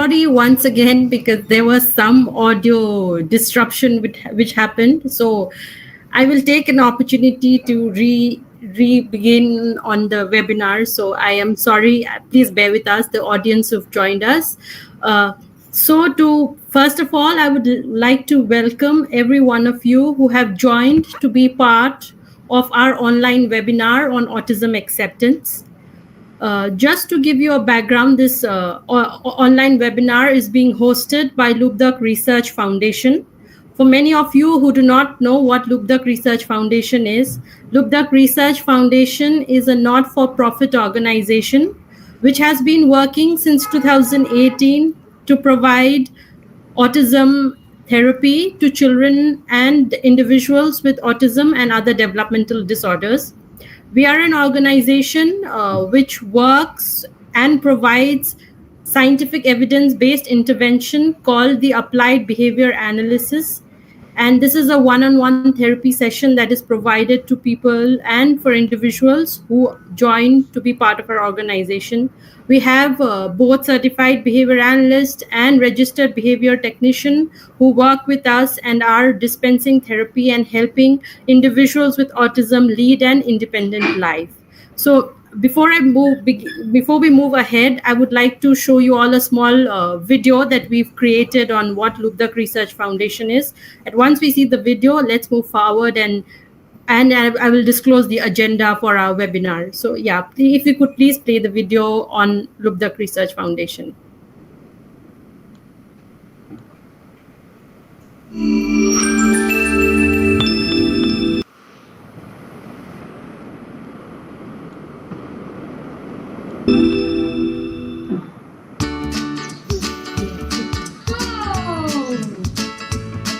sorry once again because there was some audio disruption which happened. So I will take an opportunity to re-begin on the webinar. So I am sorry. Please bear with us, the audience who've joined us. First of all, I would like to welcome every one of you who have joined to be part of our online webinar on autism acceptance. Just to give you a background, this online webinar is being hosted by Lubdhak Research Foundation. For many of you who do not know what Lubdhak Research Foundation is, Lubdhak Research Foundation is a not-for-profit organization which has been working since 2018 to provide autism therapy to children and individuals with autism and other developmental disorders. We are an organization which works and provides scientific evidence-based intervention called the Applied Behavior Analysis. And this is a one-on-one therapy session that is provided to people and for individuals who join to be part of our organization. We have both certified behavior analyst and registered behavior technician who work with us and are dispensing therapy and helping individuals with autism lead an independent life. So before we move ahead, I would like to show you all a small video that we've created on what Lubdhak Research Foundation is. And once we see the video, let's move forward and I will disclose the agenda for our webinar. So yeah, if you could please play the video on Lubdhak Research Foundation.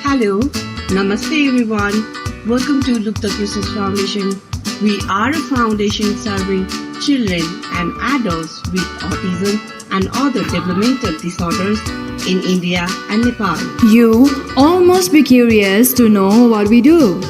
Hello, Namaste everyone. Welcome to Lubdhak Research Foundation. We are a foundation serving children and adults with autism and other developmental disorders in India and Nepal. You all must be curious to know what we do.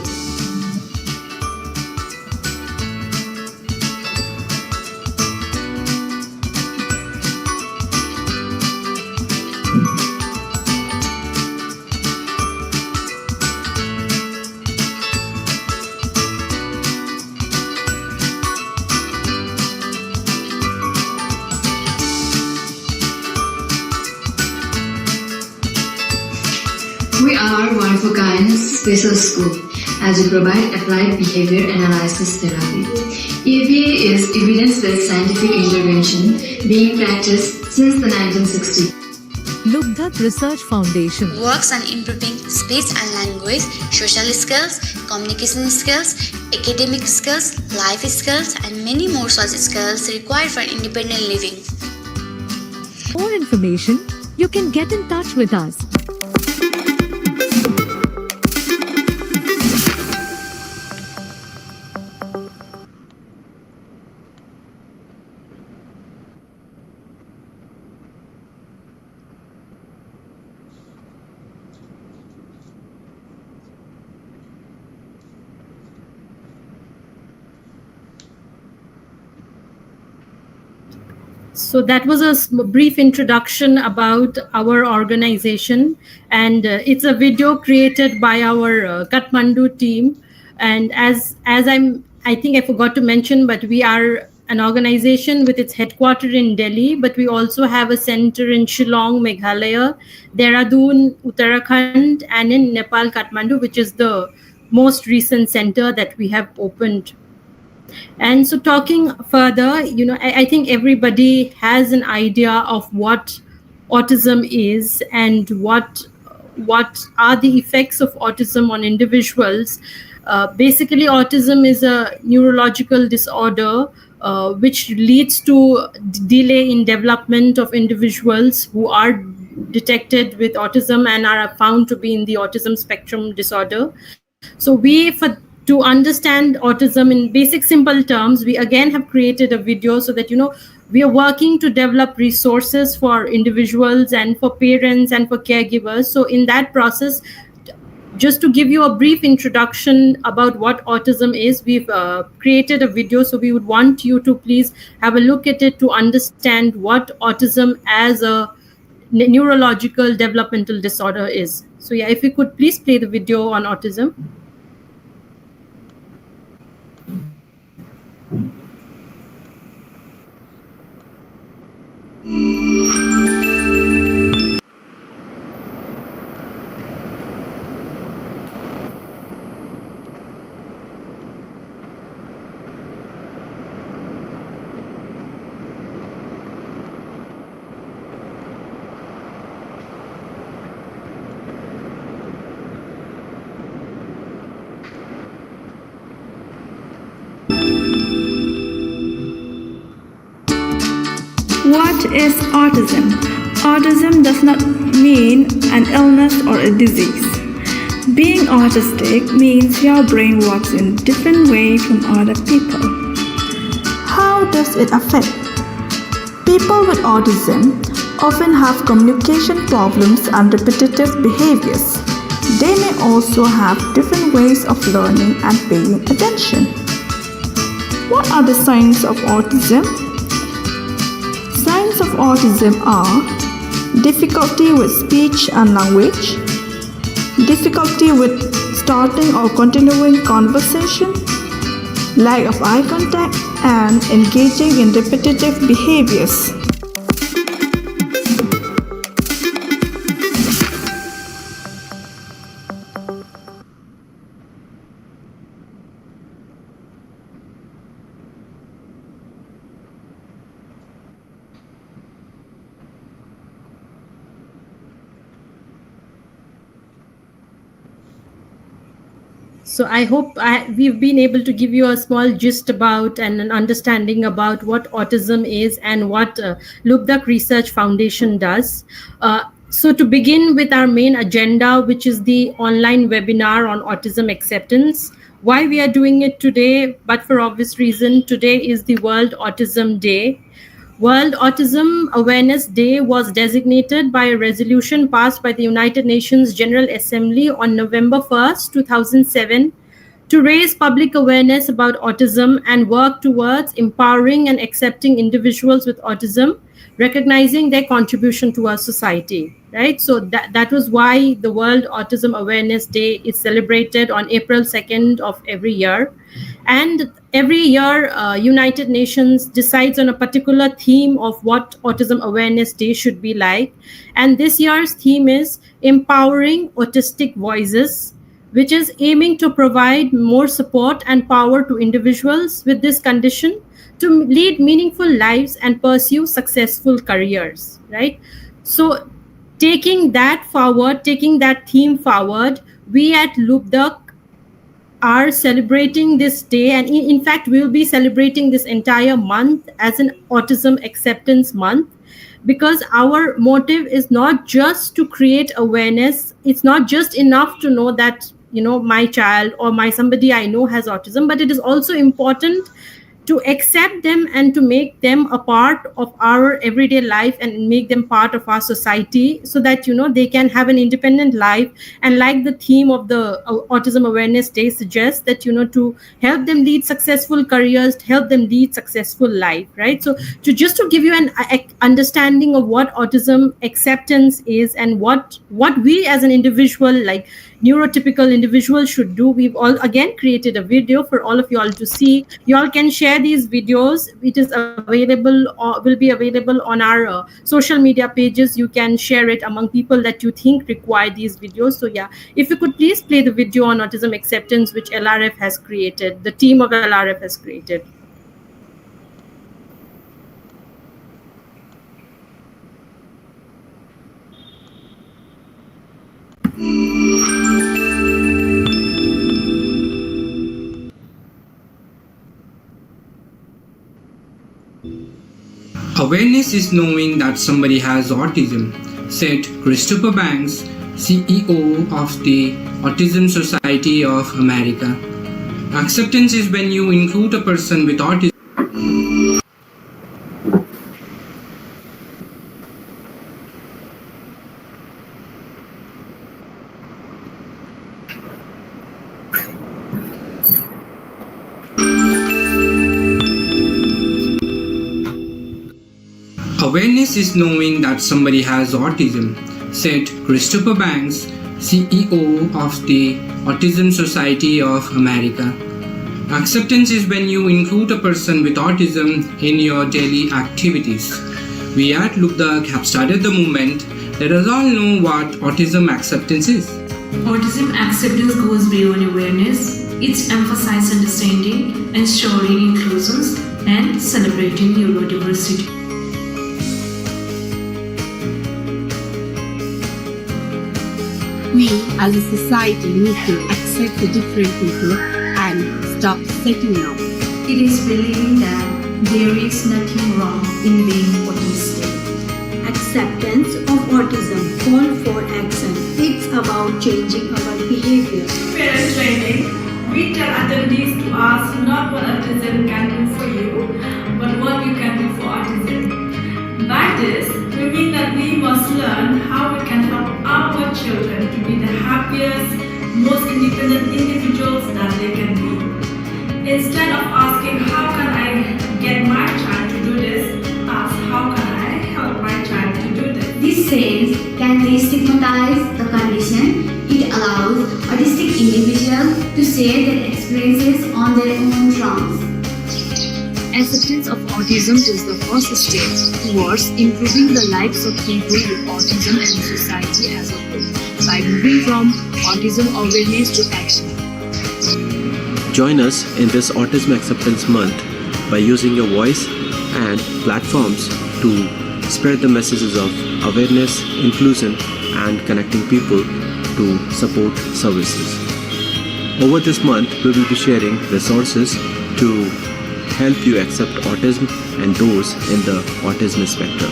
We are one of a kind special school as we provide applied behavior analysis therapy. EBA is evidence-based scientific intervention being practiced since the 1960s. Lubdhak Research Foundation works on improving speech and language, social skills, communication skills, academic skills, life skills, and many more such skills required for independent living. For more information, you can get in touch with us. So that was a brief introduction about our organization, and it's a video created by our Kathmandu team. And I think I forgot to mention, but we are an organization with its headquarters in Delhi, but we also have a center in Shillong, Meghalaya, Dehradun, Uttarakhand, and in Nepal, Kathmandu, which is the most recent center that we have opened. And so talking further, I think everybody has an idea of what autism is and what are the effects of autism on individuals. Basically, autism is a neurological disorder which leads to delay in development of individuals who are detected with autism and are found to be in the autism spectrum disorder. So to understand autism in basic simple terms, we again have created a video so that we are working to develop resources for individuals and for parents and for caregivers. So in that process, just to give you a brief introduction about what autism is, we've created a video. So we would want you to please have a look at it to understand what autism as a neurological developmental disorder is. So yeah, if you could please play the video on autism. What is autism? Autism does not mean an illness or a disease. Being autistic means your brain works in a different way from other people. How does it affect? People with autism often have communication problems and repetitive behaviors. They may also have different ways of learning and paying attention. What are the signs of autism? Signs of autism are difficulty with speech and language, difficulty with starting or continuing conversation, lack of eye contact, and engaging in repetitive behaviors. So I hope we've been able to give you a small gist about and an understanding about what autism is and what Lubdhak Research Foundation does. So to begin with our main agenda, which is the online webinar on autism acceptance, why we are doing it today, but for obvious reason, today is the World Autism Day. World Autism Awareness Day was designated by a resolution passed by the United Nations General Assembly on November 1st, 2007, to raise public awareness about autism and work towards empowering and accepting individuals with autism, recognizing their contribution to our society, right? So that was why the World Autism Awareness Day is celebrated on April 2nd of every year. And every year, United Nations decides on a particular theme of what Autism Awareness Day should be like. And this year's theme is Empowering Autistic Voices, which is aiming to provide more support and power to individuals with this condition to lead meaningful lives and pursue successful careers, right? So taking that forward, taking that theme forward, we at Lubdhak are celebrating this day, and in fact we'll be celebrating this entire month as an Autism Acceptance Month, because our motive is not just to create awareness. It's not just enough to know that my child or my somebody I know has autism, but it is also important to accept them and to make them a part of our everyday life and make them part of our society, so that they can have an independent life. And like the theme of the Autism Awareness Day suggests, that to help them lead successful careers, to help them lead successful life, right? So to give you an understanding of what autism acceptance is and what we as an individual, like neurotypical individuals, should do, we've all again created a video for all of you all to see. You all can share these videos. It is available or will be available on our social media pages. You can share it among people that you think require these videos. So yeah, if you could please play the video on autism acceptance, which LRF has created, the team of LRF has created. Awareness is knowing that somebody has autism, said Christopher Banks, CEO of the Autism Society of America. Acceptance is when you include a person with autism. Awareness is knowing that somebody has autism, said Christopher Banks, CEO of the Autism Society of America. Acceptance is when you include a person with autism in your daily activities. We at Lubdhak have started the movement. Let us all know what autism acceptance is. Autism acceptance goes beyond awareness. It's emphasizing understanding, ensuring inclusions, and celebrating neurodiversity. We as a society need to accept the different people and stop setting up. It is believing that there is nothing wrong in being autistic. Acceptance of autism, call for action. It's about changing our behavior. Parent training. We tell attendees to ask not what autism can do for you, but what you can do for autism. By this, we mean that we must learn how we can help our children to be the happiest, most independent individuals that they can be. Instead of asking, how can I get my child to do this, ask, how can I help my child to do this? This sense can destigmatize the condition. It allows autistic individuals to share their experiences on their own terms. Acceptance of autism is the first step towards improving the lives of people with autism and society as a whole by moving from autism awareness to action. Join us in this Autism Acceptance Month by using your voice and platforms to spread the messages of awareness, inclusion, and connecting people to support services. Over this month, we will be sharing resources to help you accept autism and those in the autism spectrum.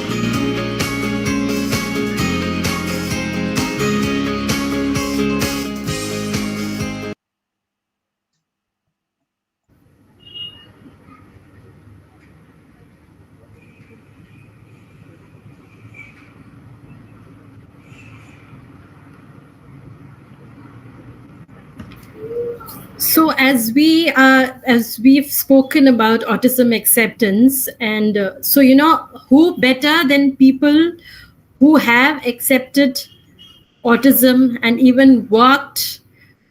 So as we've spoken about autism acceptance, and who better than people who have accepted autism and even worked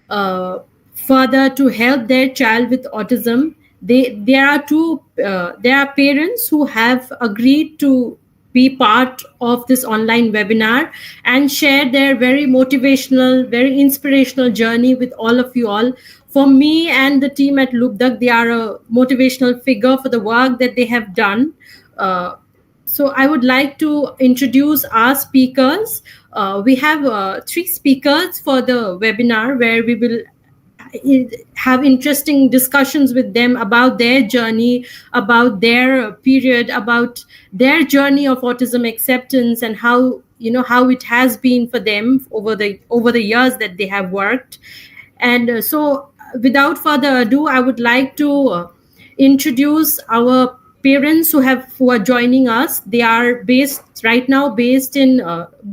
further to help their child with autism. There are parents who have agreed to be part of this online webinar and share their very motivational, very inspirational journey with all of you all. For me and the team at Lubdhak, they are a motivational figure for the work that they have done. So I would like to introduce our speakers. We have 3 speakers for the webinar where we will have interesting discussions with them about their journey, about their period, about their journey of autism acceptance, and how it has been for them over the years that they have worked. And so without further ado, I would like to introduce our parents who are joining us. They are right now based in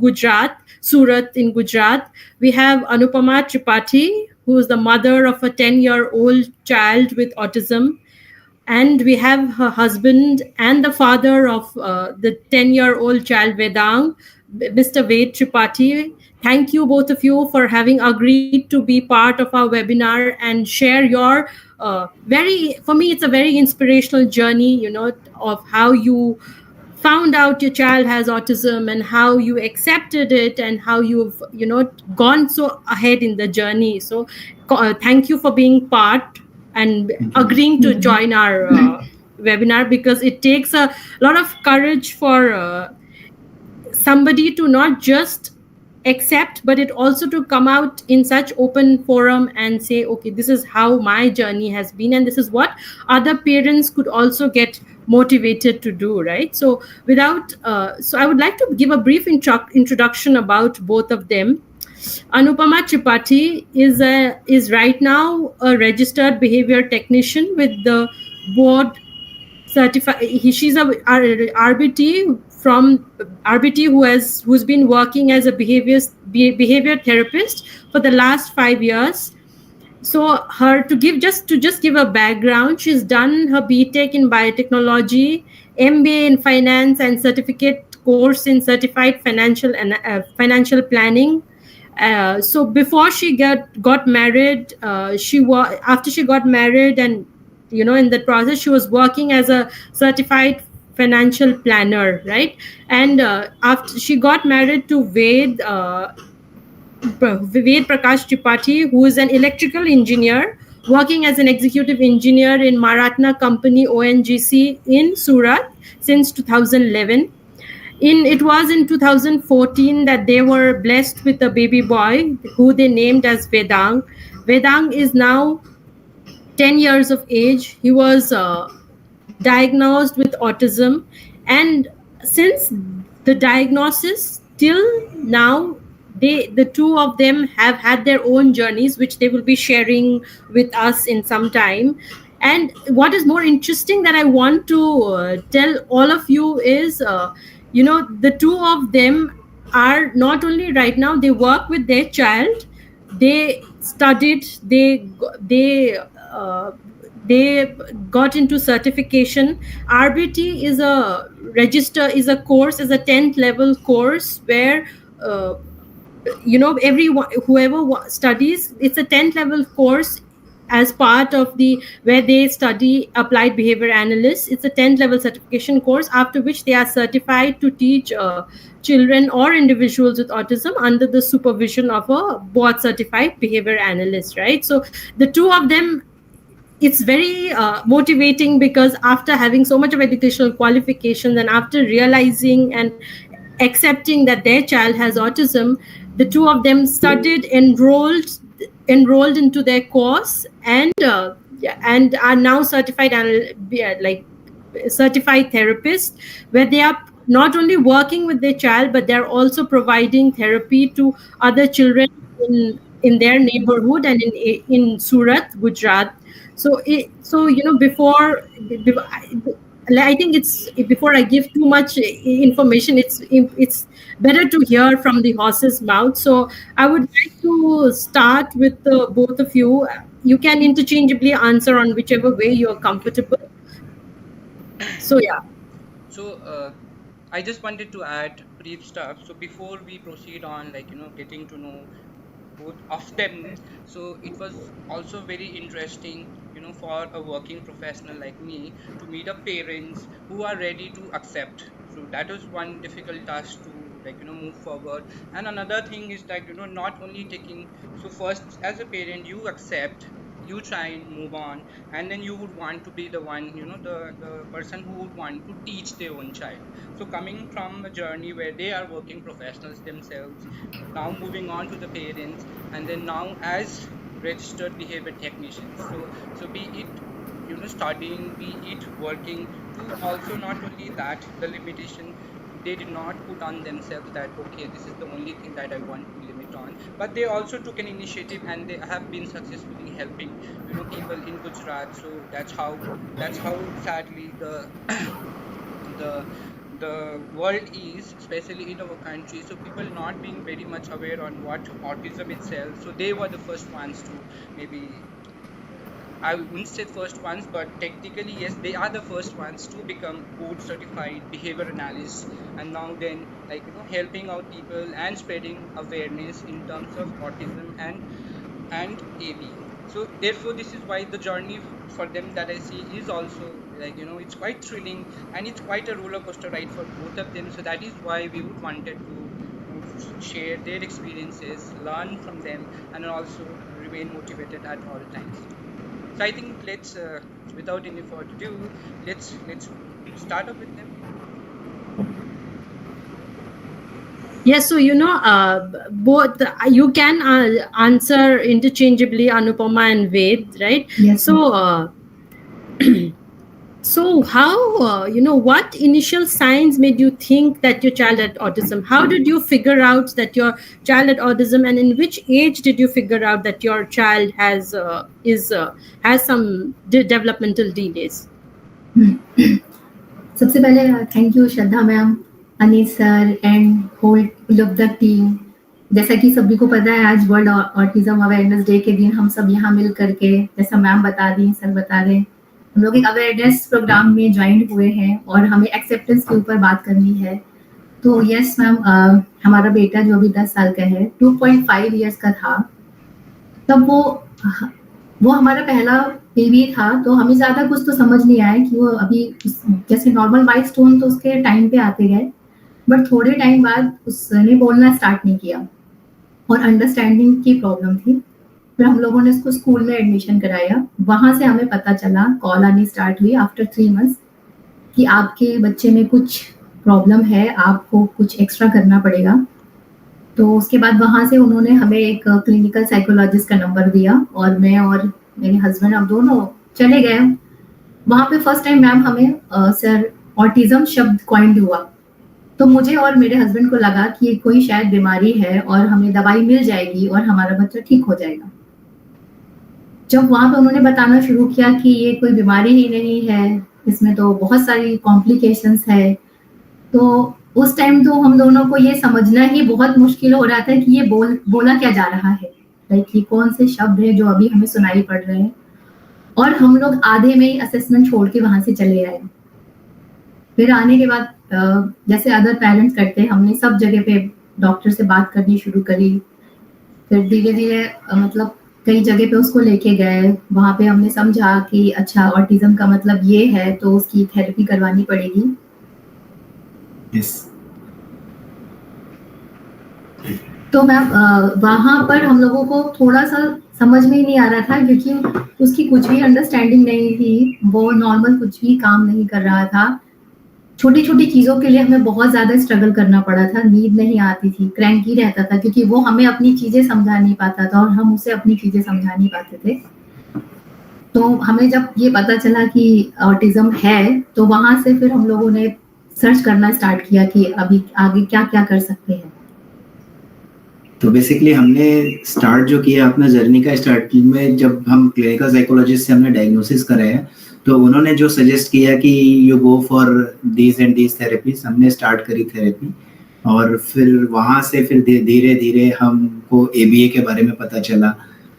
Gujarat, Surat in Gujarat. We have Anupama Tripathi, who is the mother of a 10-year-old child with autism. And we have her husband and the father of the 10-year-old child, Vedang, Mr. Ved Tripathi. Thank you, both of you, for having agreed to be part of our webinar and share your for me, it's a very inspirational journey, of how you found out your child has autism and how you accepted it and how you've, gone so ahead in the journey. So thank you for being part and agreeing to join our webinar, because it takes a lot of courage for somebody to not just accept, but it also to come out in such open forum and say, okay, this is how my journey has been, and this is what other parents could also get motivated to do, right? So so I would like to give a brief introduction about both of them. Anupama Tripathi is right now a registered behavior technician with the board certified. She's a RBT from RBT who's been working as a behavior therapist for the last 5 years. So her to just give a background, she's done her BTech in biotechnology, MBA in finance, and certificate course in certified financial planning. So before she got married, after she got married, and in the process she was working as a certified financial planner, right? And after she got married to Ved Prakash Tripathi, who is an electrical engineer working as an executive engineer in Maratna Company ONGC in Surat since 2011. It was in 2014 that they were blessed with a baby boy who they named as Vedang. Vedang is now 10 years of age. He was diagnosed with autism, and since the diagnosis till now, the two of them have had their own journeys, which they will be sharing with us in some time. And what is more interesting that I want to tell all of you is, the two of them are not only right now they work with their child, they studied, uh, they got into certification. RBT is a course, is a 10th level course where uh, everyone, whoever studies, it's a 10th level course as part of the where they study applied behavior analysts. It's a 10th level certification course, after which they are certified to teach children or individuals with autism under the supervision of a board certified behavior analyst, right? So the two of them, it's very motivating, because after having so much of educational qualifications and after realizing and accepting that their child has autism, the two of them studied, enrolled into their course, and and are now certified therapists, where they are not only working with their child, but they're also providing therapy to other children in their neighborhood and in Surat, Gujarat. So I think it's before I give too much information, it's better to hear from the horse's mouth. So I would like to start with the both of you. You can interchangeably answer on whichever way you're comfortable. So yeah. So I just wanted to add brief stuff. So before we proceed on, getting to know both of them, so it was also very interesting, for a working professional like me to meet up parents who are ready to accept. So that was one difficult task to, move forward. And another thing is that, not only taking, so first as a parent you accept, you try and move on, and then you would want to be the one, the person who would want to teach their own child. So coming from a journey where they are working professionals themselves, now moving on to the parents, and then now as registered behavior technicians. So be it, studying, be it working, to also not only that the limitation they did not put on themselves that okay, this is the only thing that I want to limit on, but they also took an initiative and they have been successfully helping, people in Gujarat. So that's how sadly the the world is, especially in our country. So people not being very much aware on what autism itself. So they were the first ones to, maybe I wouldn't say first ones, but technically yes, they are the first ones to become board certified behavior analysts, and now then, helping out people and spreading awareness in terms of autism and AB. So therefore, this is why the journey for them that I see is also, it's quite thrilling, and it's quite a roller coaster ride for both of them. So that is why we would wanted to share their experiences, learn from them, and also remain motivated at all times. So I think let's, without any further ado, let's start up with them. Yes, so both you can answer interchangeably, Anupama and Ved, right? Yes. So so how what initial signs made you think that your child had autism? How did you figure out that your child had autism, and in which age did you figure out that your child has some developmental delays? सबसे पहले thank you Shraddha ma'am, Anil sir and whole Lubdhak team जैसा कि सभी को पता है आज world autism awareness day के दिन हम सब यहाँ मिल करके, जैसा मैम बता दी, सर बता रहे, हम लोग एक अवेयरनेस प्रोग्राम में ज्वाइन हुए हैं और हमें एक्सेप्टेंस के ऊपर बात करनी है। तो यस मैम, हमारा बेटा जो अभी 10 साल का है, 2.5 ईयर्स का था, तब वो हमारा पहला बेबी था, तो हमें ज़्यादा कुछ तो समझ नहीं आया कि वो अभी जैसे नॉर्मल माइलस्टोन तो उसके टाइम पे आते गए, बट थोड़े टाइम बाद उसने बोलना स्टार्ट नहीं किया और अंडरस्टैंडिंग की प्रॉब्लम थी। फिर हम लोगों ने उसको स्कूल में एडमिशन कराया। वहाँ से हमें पता चला, कॉल आनी स्टार्ट हुई आफ्टर 3 मंथ्स कि आपके बच्चे में कुछ प्रॉब्लम है, आपको कुछ एक्स्ट्रा करना पड़ेगा। तो उसके बाद वहाँ से उन्होंने हमें एक क्लिनिकल साइकोलॉजिस्ट का नंबर दिया और मैं और मेरे हस्बैंड हम दोनों चले गए। वहाँ पे फर्स्ट टाइम मैम हमें सर ऑटिज्म शब्द कॉइन्ड हुआ, तो मुझे और मेरे हस्बैंड को लगा कि ये कोई शायद बीमारी है और हमें दवाई मिल जाएगी और हमारा बच्चा ठीक हो जाएगा। जब वहाँ पे उन्होंने बताना शुरू किया कि ये कोई बीमारी ही नहीं है, इसमें तो बहुत सारी कॉम्प्लिकेशंस है, तो उस टाइम तो हम दोनों को ये समझना ही बहुत मुश्किल हो रहा था कि ये बोला क्या जा रहा है, लाइक ये कौन से शब्द है जो अभी हमें सुनाई पड़ रहे हैं। और हम लोग आधे में ही असेसमेंट छोड़ के वहाँ से चले आए। फिर आने के बाद जैसे अदर पेरेंट्स करते हैं, हमने सब जगह पे डॉक्टर से बात करनी शुरू करी। फिर धीरे धीरे मतलब कई जगह पे उसको लेके गए, वहाँ पे हमने समझा कि अच्छा ऑटिज्म का मतलब ये है, तो उसकी थेरेपी करवानी पड़ेगी। Yes. तो मैम वहाँ पर हम लोगों को थोड़ा सा समझ में ही नहीं आ रहा था, क्योंकि उसकी कुछ भी अंडरस्टैंडिंग नहीं थी, वो नॉर्मल कुछ भी काम नहीं कर रहा था। छोटी छोटी चीज़ों के लिए हमें बहुत ज़्यादा स्ट्रगल करना पड़ा था, नींद नहीं आती थी, क्रैंकी रहता था, क्योंकि वो हमें अपनी चीज़ें समझा नहीं पाता था और हम उसे अपनी चीज़ें समझा नहीं पाते थे। तो हमें जब ये पता चला कि ऑटिज्म है, तो वहाँ से फिर हम लोगों ने सर्च करना स्टार्ट किया कि अभी आगे क्या क्या कर सकते हैं। तो बेसिकली हमने स्टार्ट जो किया अपना जर्नी का, स्टार्टिंग में जब हम क्लिनिकल साइकोलॉजिस्ट से हमने डायग्नोसिस कराया, तो उन्होंने जो सजेस्ट किया कि you go for these and these therapies, हमने स्टार्ट करी थेरेपी। और फिर वहाँ से फिर धीरे धीरे हमको ABA के बारे में पता चला।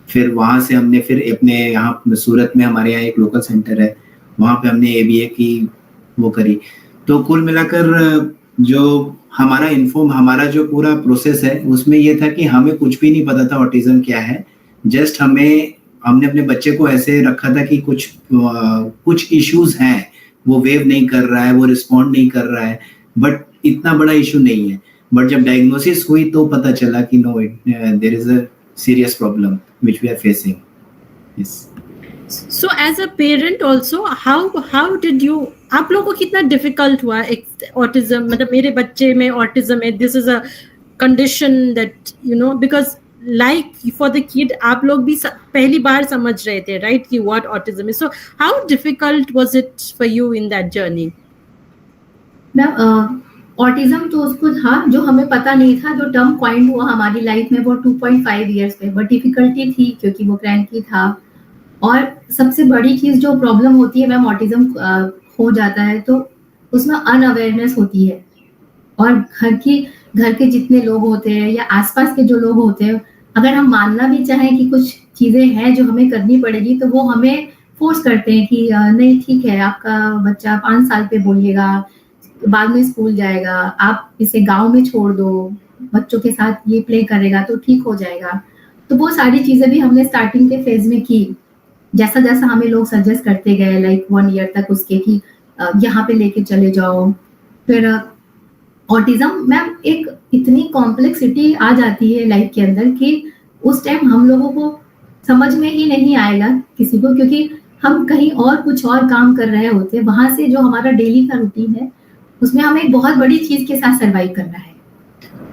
फिर वहाँ से हमने फिर अपने यहाँ सूरत में हमारे यहाँ एक लोकल सेंटर है, वहाँ पे हमने ABA की वो करी। तो कुल मिलाकर जो हमारा जो पूरा प्रोसेस है उसमें ये था कि हमें कुछ भी नहीं पता था ऑटिज्म क्या है। जस्ट हमने अपने बच्चे को ऐसे रखा था कि कुछ इश्यूज हैं, वो वेव नहीं कर रहा है, वो रिस्पॉन्ड नहीं कर रहा है, बट इतना बड़ा इशू नहीं है। बट जब डायग्नोसिस हुई तो पता चला कि no, there is a serious problem which we are facing. Yes. So as a parent also, how did you, आप लोगों को कितना डिफिकल्ट हुआ ऑटिज्म, मतलब मेरे बच्चे में ऑटिज्म है, this is a condition that you know, because like for the kid आप लोग भी पहली बार समझ रहे थे, राइट, कि what autism is. So how difficult was it for you in that journey? Ma'am autism तो उसको था जो हमें पता नहीं था, जो टर्म कॉइंड हुआ हमारी लाइफ में वो 2.5 ईयर्स पे, बट डिफिकल्टी थी क्योंकि वो क्रैंकी था। और सबसे बड़ी चीज जो प्रॉब्लम होती है मैम, ऑटिज्म हो जाता है तो उसमें अनअवेयरनेस होती है, और घर के जितने लोग होते हैं या आसपास के जो लोग होते हैं, अगर हम मानना भी चाहें कि कुछ चीजें हैं जो हमें करनी पड़ेगी, तो वो हमें फोर्स करते हैं कि नहीं ठीक है, आपका बच्चा 5 साल पे बोलेगा, बाद में स्कूल जाएगा, आप इसे गांव में छोड़ दो, बच्चों के साथ ये प्ले करेगा तो ठीक हो जाएगा। तो वो सारी चीजें भी हमने स्टार्टिंग के फेज में की, जैसा जैसा हमें लोग सजेस्ट करते गए, लाइक 1 ईयर तक उसके कि यहाँ पे लेके चले जाओ। फिर ऑटिज्म मैम एक इतनी कॉम्प्लेक्सिटी आ जाती है लाइफ के अंदर कि उस टाइम हम लोगों को समझ में ही नहीं आएगा किसी को, क्योंकि हम कहीं और कुछ और काम कर रहे होते हैं। वहां से जो हमारा डेली का रूटीन है उसमें हमें एक बहुत बड़ी चीज के साथ सर्वाइव करना है।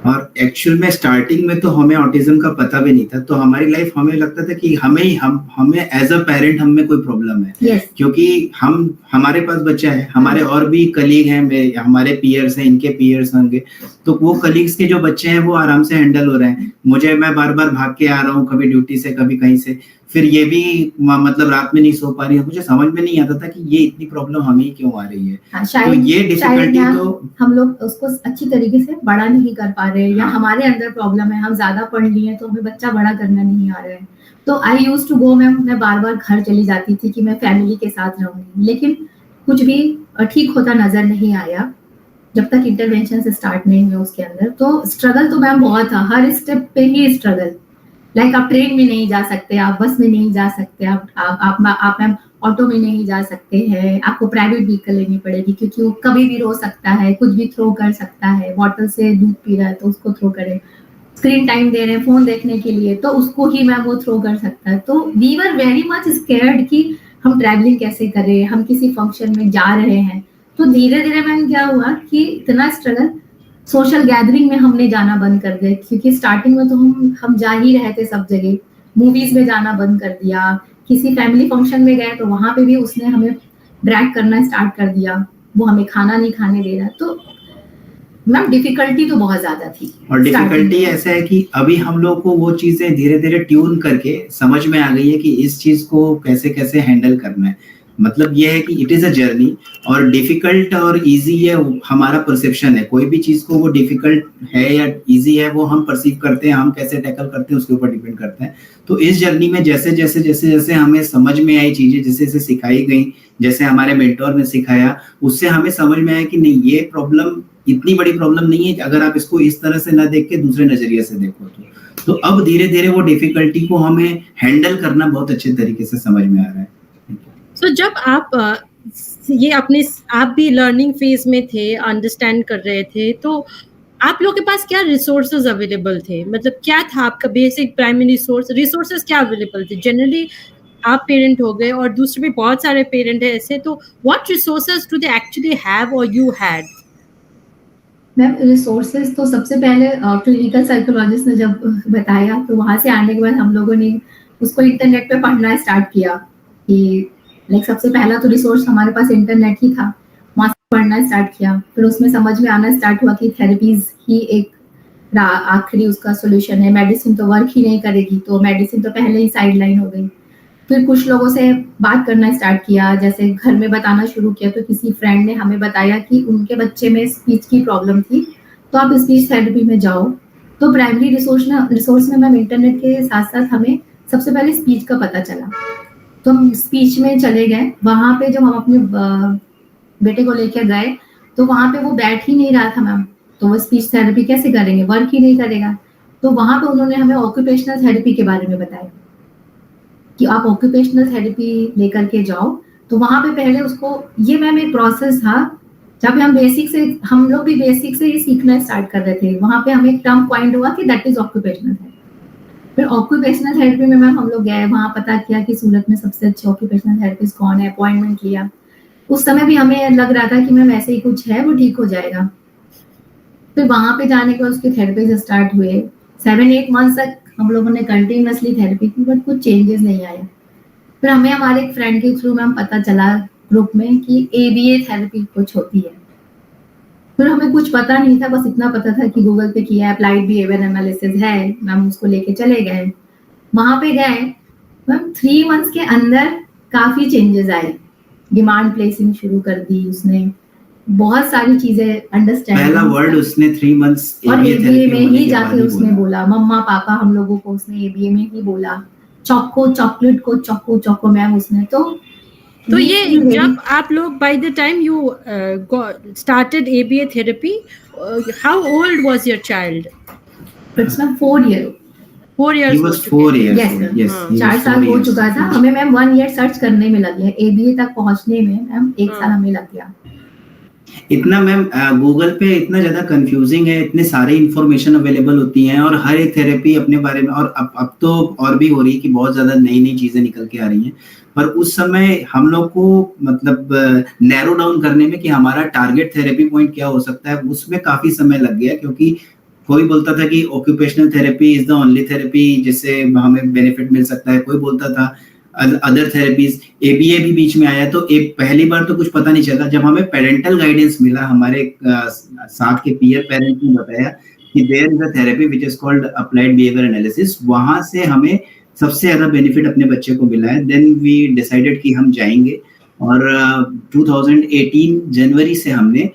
और एक्चुअल में स्टार्टिंग में तो हमें ऑटिज्म का पता भी नहीं था, तो हमारी लाइफ हमें लगता था कि हमें एज अ पेरेंट हम में कोई प्रॉब्लम है। yes. क्योंकि हमारे पास बच्चा है, हमारे और भी कलीग हैं, हमारे पीयर्स हैं, इनके पीयर्स होंगे, तो वो कलीग्स के जो बच्चे हैं वो आराम से हैंडल हो रहे हैं। मैं बार बार भाग के आ रहा हूँ, कभी ड्यूटी से कभी कहीं से। फिर ये भी मतलब रात में नहीं सो पा रही है, मुझे समझ में नहीं आता था कि ये इतनी प्रॉब्लम हमें क्यों आ रही है। हाँ, तो ये डिफिकल्टी तो हम लोग उसको अच्छी तरीके से बड़ा नहीं कर पा रहे, या हमारे अंदर प्रॉब्लम है, हम ज्यादा पढ़ लिए तो हमें बच्चा बड़ा करना नहीं आ रहा है। तो आई यूज टू गो, मैं बार बार घर चली जाती थी कि मैं फैमिली के साथ रहूंगी, लेकिन कुछ भी ठीक होता नजर नहीं आया जब तक इंटरवेंशन स्टार्ट नहीं हुए उसके अंदर। तो स्ट्रगल तो मैम बहुत था, हर स्टेप पे ही स्ट्रगल। लाइक आप ट्रेन में नहीं जा सकते, आप बस में नहीं जा सकते, आप मैम ऑटो में नहीं जा सकते हैं, आपको प्राइवेट व्हीकल लेनी पड़ेगी क्योंकि वो कभी भी रो सकता है, कुछ भी थ्रो कर सकता है, बॉटल से दूध पी रहा है तो उसको थ्रो करे, स्क्रीन टाइम दे रहे हैं फोन देखने के लिए तो उसको ही मैम वो थ्रो कर सकता है। तो we were very much scared कि हम ट्रैवलिंग कैसे करें, हम किसी फंक्शन में जा रहे हैं। तो धीरे धीरे मैम क्या हुआ कि इतना स्ट्रगल, सोशल गैदरिंग में हमने जाना बंद कर दिया, क्योंकि स्टार्टिंग में तो हम जा ही रहे थे सब जगह, मूवीज में जाना बंद कर दिया, किसी फैमिली फंक्शन में गए तो वहां पे भी उसने हमें ड्रैग करना स्टार्ट कर दिया, वो हमें खाना नहीं खाने दे रहा। तो मैम डिफिकल्टी तो बहुत ज्यादा थी। और डिफिकल्टी ऐसा है कि अभी हम लोग को वो चीजें धीरे धीरे ट्यून करके समझ में आ गई है कि इस चीज को कैसे कैसे हैंडल करना है। मतलब ये है कि इट इज अ जर्नी, और डिफिकल्ट और इजी है हमारा परसेप्शन है। कोई भी चीज को वो डिफिकल्ट है या इजी है वो हम परसीव करते हैं, हम कैसे टैकल करते हैं उसके ऊपर डिपेंड करता है। तो इस जर्नी में जैसे जैसे जैसे जैसे हमें समझ में आई चीजें, जैसे जैसे सिखाई गई, जैसे हमारे मेंटोर ने सिखाया, उससे हमें समझ में आया कि नहीं, ये प्रॉब्लम इतनी बड़ी प्रॉब्लम नहीं है अगर आप इसको इस तरह से ना देख के दूसरे नजरिए से देखो तो अब धीरे धीरे वो डिफिकल्टी को हमें हैंडल करना बहुत अच्छे तरीके से समझ में आ रहा है। So, जब आप ये अपने आप भी लर्निंग फेज में थे, अंडरस्टैंड कर रहे थे, तो आप लोग के पास क्या रिसोर्सेज अवेलेबल थे? मतलब क्या था आपका बेसिक प्राइमरी रिसोर्सेज क्या अवेलेबल थे? जनरली आप पेरेंट हो गए और दूसरे भी बहुत सारे पेरेंट है ऐसे, तो what resources do they actually have और यू हैड? मैम रिसोर्सेज तो सबसे पहले क्लिनिकल साइकोलॉजिस्ट ने जब बताया तो वहां से आने के बाद हम लोगों ने उसको इंटरनेट पे पढ़ना स्टार्ट किया कि लाइक सबसे पहला तो रिसोर्स हमारे पास इंटरनेट ही था, वहां से पढ़ना स्टार्ट किया। फिर उसमें समझ में आना स्टार्ट हुआ कि थेरेपीज ही एक आखिरी उसका सोल्यूशन है, मेडिसिन तो वर्क ही नहीं करेगी, तो मेडिसिन तो पहले ही साइडलाइन हो गई। फिर कुछ लोगों से बात करना स्टार्ट किया, जैसे घर में बताना शुरू किया। तो किसी फ्रेंड ने हमें बताया कि उनके बच्चे में स्पीच की प्रॉब्लम थी, तो आप स्पीच थेरेपी में जाओ। तो प्राइमरी रिसोर्स में मैम इंटरनेट के साथ साथ हमें सबसे पहले स्पीच का पता चला, तो हम स्पीच में चले गए। वहां पे जब हम अपने बेटे को लेकर गए तो वहां पे वो बैठ ही नहीं रहा था मैम, तो वो स्पीच थेरेपी कैसे करेंगे, वर्क ही नहीं करेगा। तो वहां पे उन्होंने हमें ऑक्यूपेशनल थेरेपी के बारे में बताया कि आप ऑक्यूपेशनल थेरेपी लेकर के जाओ। तो वहां पे पहले उसको, ये मैम एक प्रोसेस था जब हम लोग भी बेसिक से ही सीखना स्टार्ट कर रहे थे। वहां पे हमें एक टर्म पॉइंट हुआ कि दैट इज ऑक्यूपेशनल थेरेपी। फिर ऑक्यूपेशनल थेरेपी में मैम हम लोग गए, वहां पता किया कि सूरत में सबसे अच्छे ऑक्यूपेशनल थेरेपिस्ट कौन है, अपॉइंटमेंट लिया। उस समय भी हमें लग रहा था कि मैम ऐसे ही कुछ है, वो ठीक हो जाएगा। फिर वहां पे जाने के बाद उसके थेरेपी स्टार्ट हुए, 7-8 मंथ तक हम लोगों ने कंटिन्यूसली थेरेपी की, बट कुछ चेंजेस नहीं आए। फिर हमें हमारे एक फ्रेंड के थ्रू मैम पता चला ग्रुप में कि ABA थेरेपी कुछ होती है। फिर हमें कुछ पता नहीं था, बस इतना पता था कि गूगल पे किया, अप्लाइड बिहेवियर एनालिसिस है, मैम उसको लेके चले गए। वहां पे गए मैम 3 मंथ्स के अंदर काफी चेंजेस आए, डिमांड प्लेसिंग शुरू कर दी उसने, बहुत सारी चीजें अंडरस्टैंड। पहला वर्ड उसने 3 मंथ्स और ABA में ही जाके उसने बोला, मम्मा पापा हम लोगों को उसने ABA में ही बोला, चॉकलेट को चोको मैम उसने। तो ये जब आप लोग by the time you started ABA therapy, how old was your child? It's ma'am 4 years. 4 years. He was 4 years. Yes. 4 साल हो चुका था हमें मैम, 1 year सर्च करने में लग गया, ABA तक पहुंचने में मैम 1 साल हमें लग गया। इतना मैम गूगल पे इतना ज्यादा कंफ्यूजिंग है, इतने सारे इंफॉर्मेशन अवेलेबल होती हैं और हर एक थेरेपी अपने बारे में, और अब तो और भी हो रही है कि बहुत ज्यादा नई नई चीजें निकल के आ रही हैं। पर उस समय हम लोग को मतलब नैरो डाउन करने में कि हमारा टारगेट थेरेपी पॉइंट क्या हो सकता है, उसमें काफी समय लग गया। क्योंकि कोई बोलता था कि occupational therapy is the only therapy जिससे हमें बेनिफिट मिल सकता है, कोई बोलता था अदर थेरेपीज, ABA भी बीच में आया। तो पहली बार तो कुछ पता नहीं चला, जब हमें पेरेंटल गाइडेंस मिला, हमारे साथ के पीयर पेरेंट ने बताया कि there is a therapy which is called applied behaviour analysis, वहां से हमें सबसे ज़्यादा बेनिफिट अपने बच्चे को मिला है, देन वी डिसाइडेड कि हम जाएंगे। और 2018 जनवरी से हमने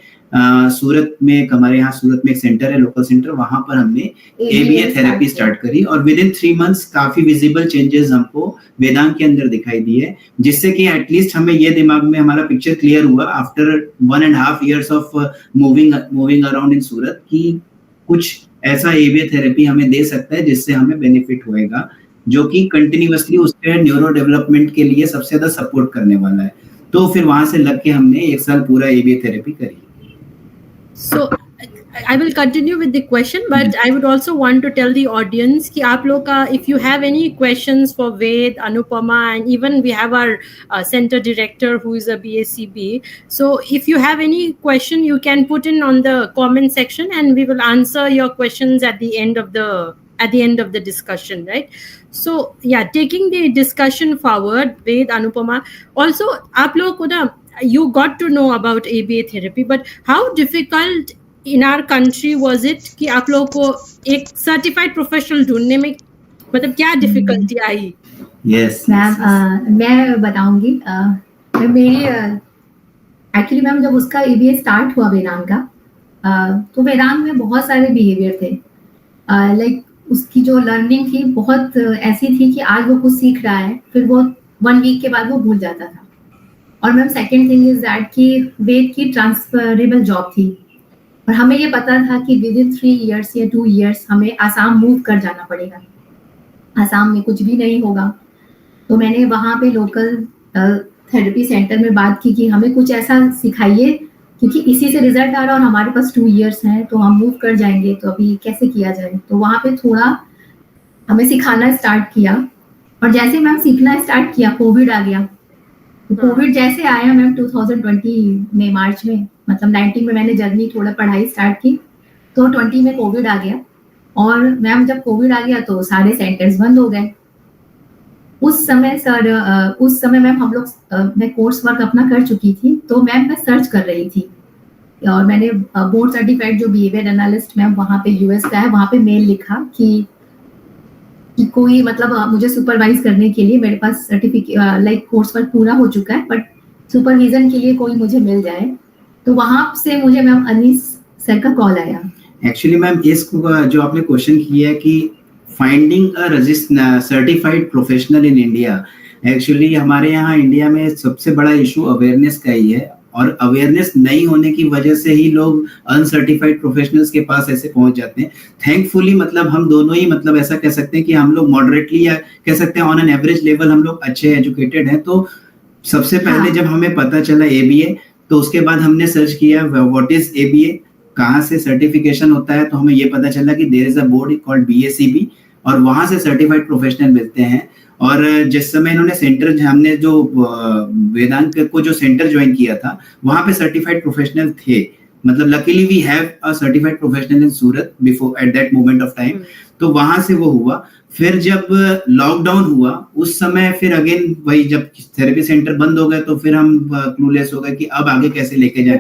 सूरत में, हमारे यहाँ सूरत में एक सेंटर है, लोकल सेंटर, वहां पर हमने एबीए थेरेपी स्टार्ट करी। और विद इन 3 मंथ्स काफी विजिबल चेंजेस हमको वेदांत के अंदर दिखाई दिए, जिससे कि एटलीस्ट हमें ये दिमाग में हमारा पिक्चर क्लियर हुआ after 1.5 years of moving around in Surat कि कुछ ऐसा एबीए थेरेपी हमें दे सकता है जिससे हमें बेनिफिट होएगा, जो कि कंटिन्यूअसली उसके न्यूरो डेवलपमेंट के लिए सबसे ज्यादा सपोर्ट करने वाला है। तो फिर वहां से लग के हमने 1 साल पूरा एबीए थेरेपी करी। So I will continue with the question, but I would also want to tell the audience कि आप लोग का, if you have any questions for Ved, Anupama, and even we have our center director who is a BACB. So if you have any question, you can put in on the comment section, and we will answer your questions at the end of the discussion, right? So yeah, taking the discussion forward, Ved, Anupama, also आप लोग को ना, you got to know about ABA therapy, but how difficult in our country was it कि आप लोगों को एक certified professional ढूंढने में, मतलब क्या डिफिकल्टी आई? यस मैम, मैं बताऊंगी। मेरी एक्चुअली मैम जब उसका एबीए स्टार्ट हुआ वेदांत का, तो वेदांत में बहुत सारे बिहेवियर थे, लाइक उसकी जो लर्निंग थी बहुत ऐसी थी कि आज वो कुछ सीख रहा है, फिर वो 1 वीक के बाद वो भूल जाता था। और ma'am second thing is that कि वेद की ट्रांसफरेबल जॉब थी, और हमें ये पता था कि विद इन 3 years या 2 years हमें आसाम मूव कर जाना पड़ेगा, आसाम में कुछ भी नहीं होगा। तो मैंने वहाँ पे लोकल थेरेपी सेंटर में बात की कि हमें कुछ ऐसा सिखाइए, क्योंकि इसी से रिजल्ट आ रहा है और हमारे पास 2 years हैं, तो हम मूव कर जाएंगे, तो अभी कैसे किया जाए। तो वहाँ पे थोड़ा हमें सिखाना स्टार्ट किया, और जैसे मैम सीखना स्टार्ट किया कोविड आ गया। तो कोविड जैसे आया मैम 2020 में मार्च में, मतलब 19 में मैंने जर्नी थोड़ा पढ़ाई स्टार्ट की, तो 20 में कोविड आ गया। और मैम जब कोविड आ गया तो सारे सेंटर्स बंद हो गए। उस समय मैम हम लोग मैं कोर्स वर्क अपना कर चुकी थी, तो मैम मैं सर्च कर रही थी, और मैंने बोर्ड सर्टिफाइड जो बिहेवियर एनालिस्ट मैम वहाँ पे यूएस का है, वहाँ पे मेल लिखा कि कोई मतलब मुझे सुपरवाइज करने के लिए, मेरे पास सर्टिफिकेट लाइक कोर्स वर्क पूरा हो चुका है, बट सुपरविजन के लिए कोई मुझे मिल जाए। तो वहां से मुझे मैम अनीस सर का कॉल आया। एक्चुअली मैम इसको जो आपने क्वेश्चन किया है कि finding a certified professional in India, actually हमारे यहाँ इंडिया में सबसे बड़ा इशू अवेयरनेस का ही है, और अवेयरनेस नहीं होने की वजह से ही लोग अनसर्टिफाइड प्रोफेशनल्स के पास ऐसे पहुंच जाते हैं। थैंकफुली मतलब हम दोनों ही मतलब ऐसा कह सकते हैं कि हम लोग मॉडरेटली या कह सकते हैं ऑन एन एवरेज लेवल हम लोग अच्छे एजुकेटेड हैं। तो सबसे पहले जब हमें पता चला एबीए, तो उसके बाद हमने सर्च किया व्हाट इज एबीए, कहाँ से सर्टिफिकेशन होता है। तो हमें ये पता चला कि there is a board called BACB, और वहां से सर्टिफाइड प्रोफेशनल मिलते हैं। और जिस समय इन्होंने सेंटर, हमने जो वेदांत को जो सेंटर ज्वाइन किया था, वहां पे सर्टिफाइड प्रोफेशनल थे। मतलब luckily we have a certified professional in Surat before at that moment of time. तो वहां से वो हुआ। फिर जब लॉकडाउन हुआ उस समय फिर अगेन वही, जब थेरेपी सेंटर बंद हो गए तो फिर हम क्लूलेस हो गए कि अब आगे कैसे लेके जाए,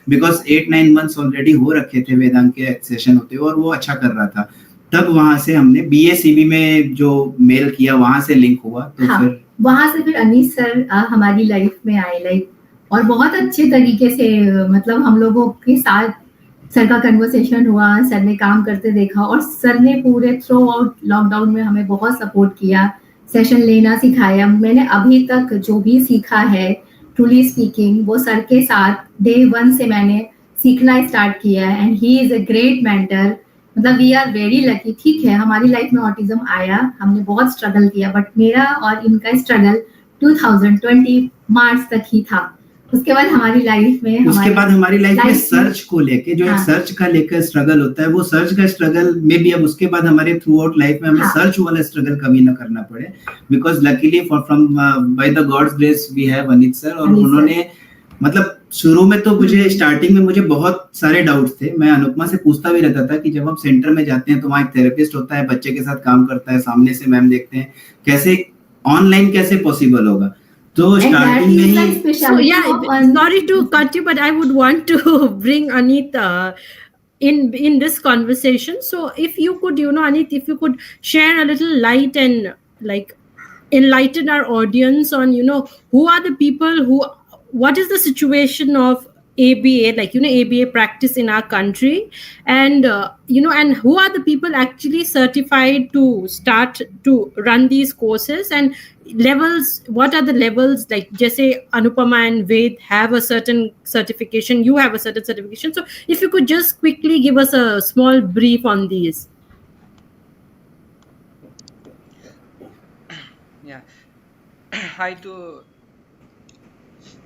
बिकॉज 8-9 months ऑलरेडी हो रखे थे वेदांत के सेशन होते हुए, और वो अच्छा कर रहा था। तब वहां से हमने बीएसीबी में जो मेल किया, वहां से लिंक हुआ। तो हाँ, फिर वहां से फिर अनीस सर हमारी लाइफ में आए, लाइक और बहुत अच्छे तरीके से मतलब हम लोगों के साथ सर का कन्वर्सेशन हुआ, सर ने काम करते देखा, और सर ने पूरे थ्रू आउट लॉकडाउन में हमें बहुत सपोर्ट किया, सेशन लेना सिखाया। मैंने अभी तक जो भी सीखा है ट्रूली स्पीकिंग, वो सर के साथ डे 1 से मैंने सीखना स्टार्ट किया है, and he is a great mentor. मतलब वी आर वेरी लकी। ठीक है, हमारी लाइफ में ऑटिज्म आया, हमने बहुत स्ट्रगल किया, बट मेरा और इनका स्ट्रगल 2020 मार्च तक ही था। उसके बाद हमारी लाइफ में सर्च को लेके जो एक सर्च का लेकर स्ट्रगल होता है, वो सर्च का स्ट्रगल में भी अब उसके बाद हमारे थ्रू आउट लाइफ में हमें सर्च वाला स्ट्रगल कभी ना करना पड़े, because luckily from by the god's grace we have Anit sir. और उन्होंने मतलब शुरू में तो मुझे स्टार्टिंग में मुझे बहुत सारे डाउट्स थे। मैं अनुपमा से पूछता भी रहता था कि जब हम सेंटर में जाते हैं तो वहाँ एक थेरेपिस्ट होता है, बच्चे के साथ काम करता है, सामने से मैम देखते हैं, कैसे ऑनलाइन कैसे पॉसिबल होगा। तो स्टार्टिंग में ही sorry to cut you, but I would want to bring Anita in this conversation. So if you could, Anit, if you could share a little light and like enlighten our audience on, who are the people who, what is the situation of ABA, like, ABA practice in our country, and and who are the people actually certified to start to run these courses, and levels, what are the levels, like just say Anupama and Ved have a certain certification, you have a certain certification. So if you could just quickly give us a small brief on these. Yeah. Hi to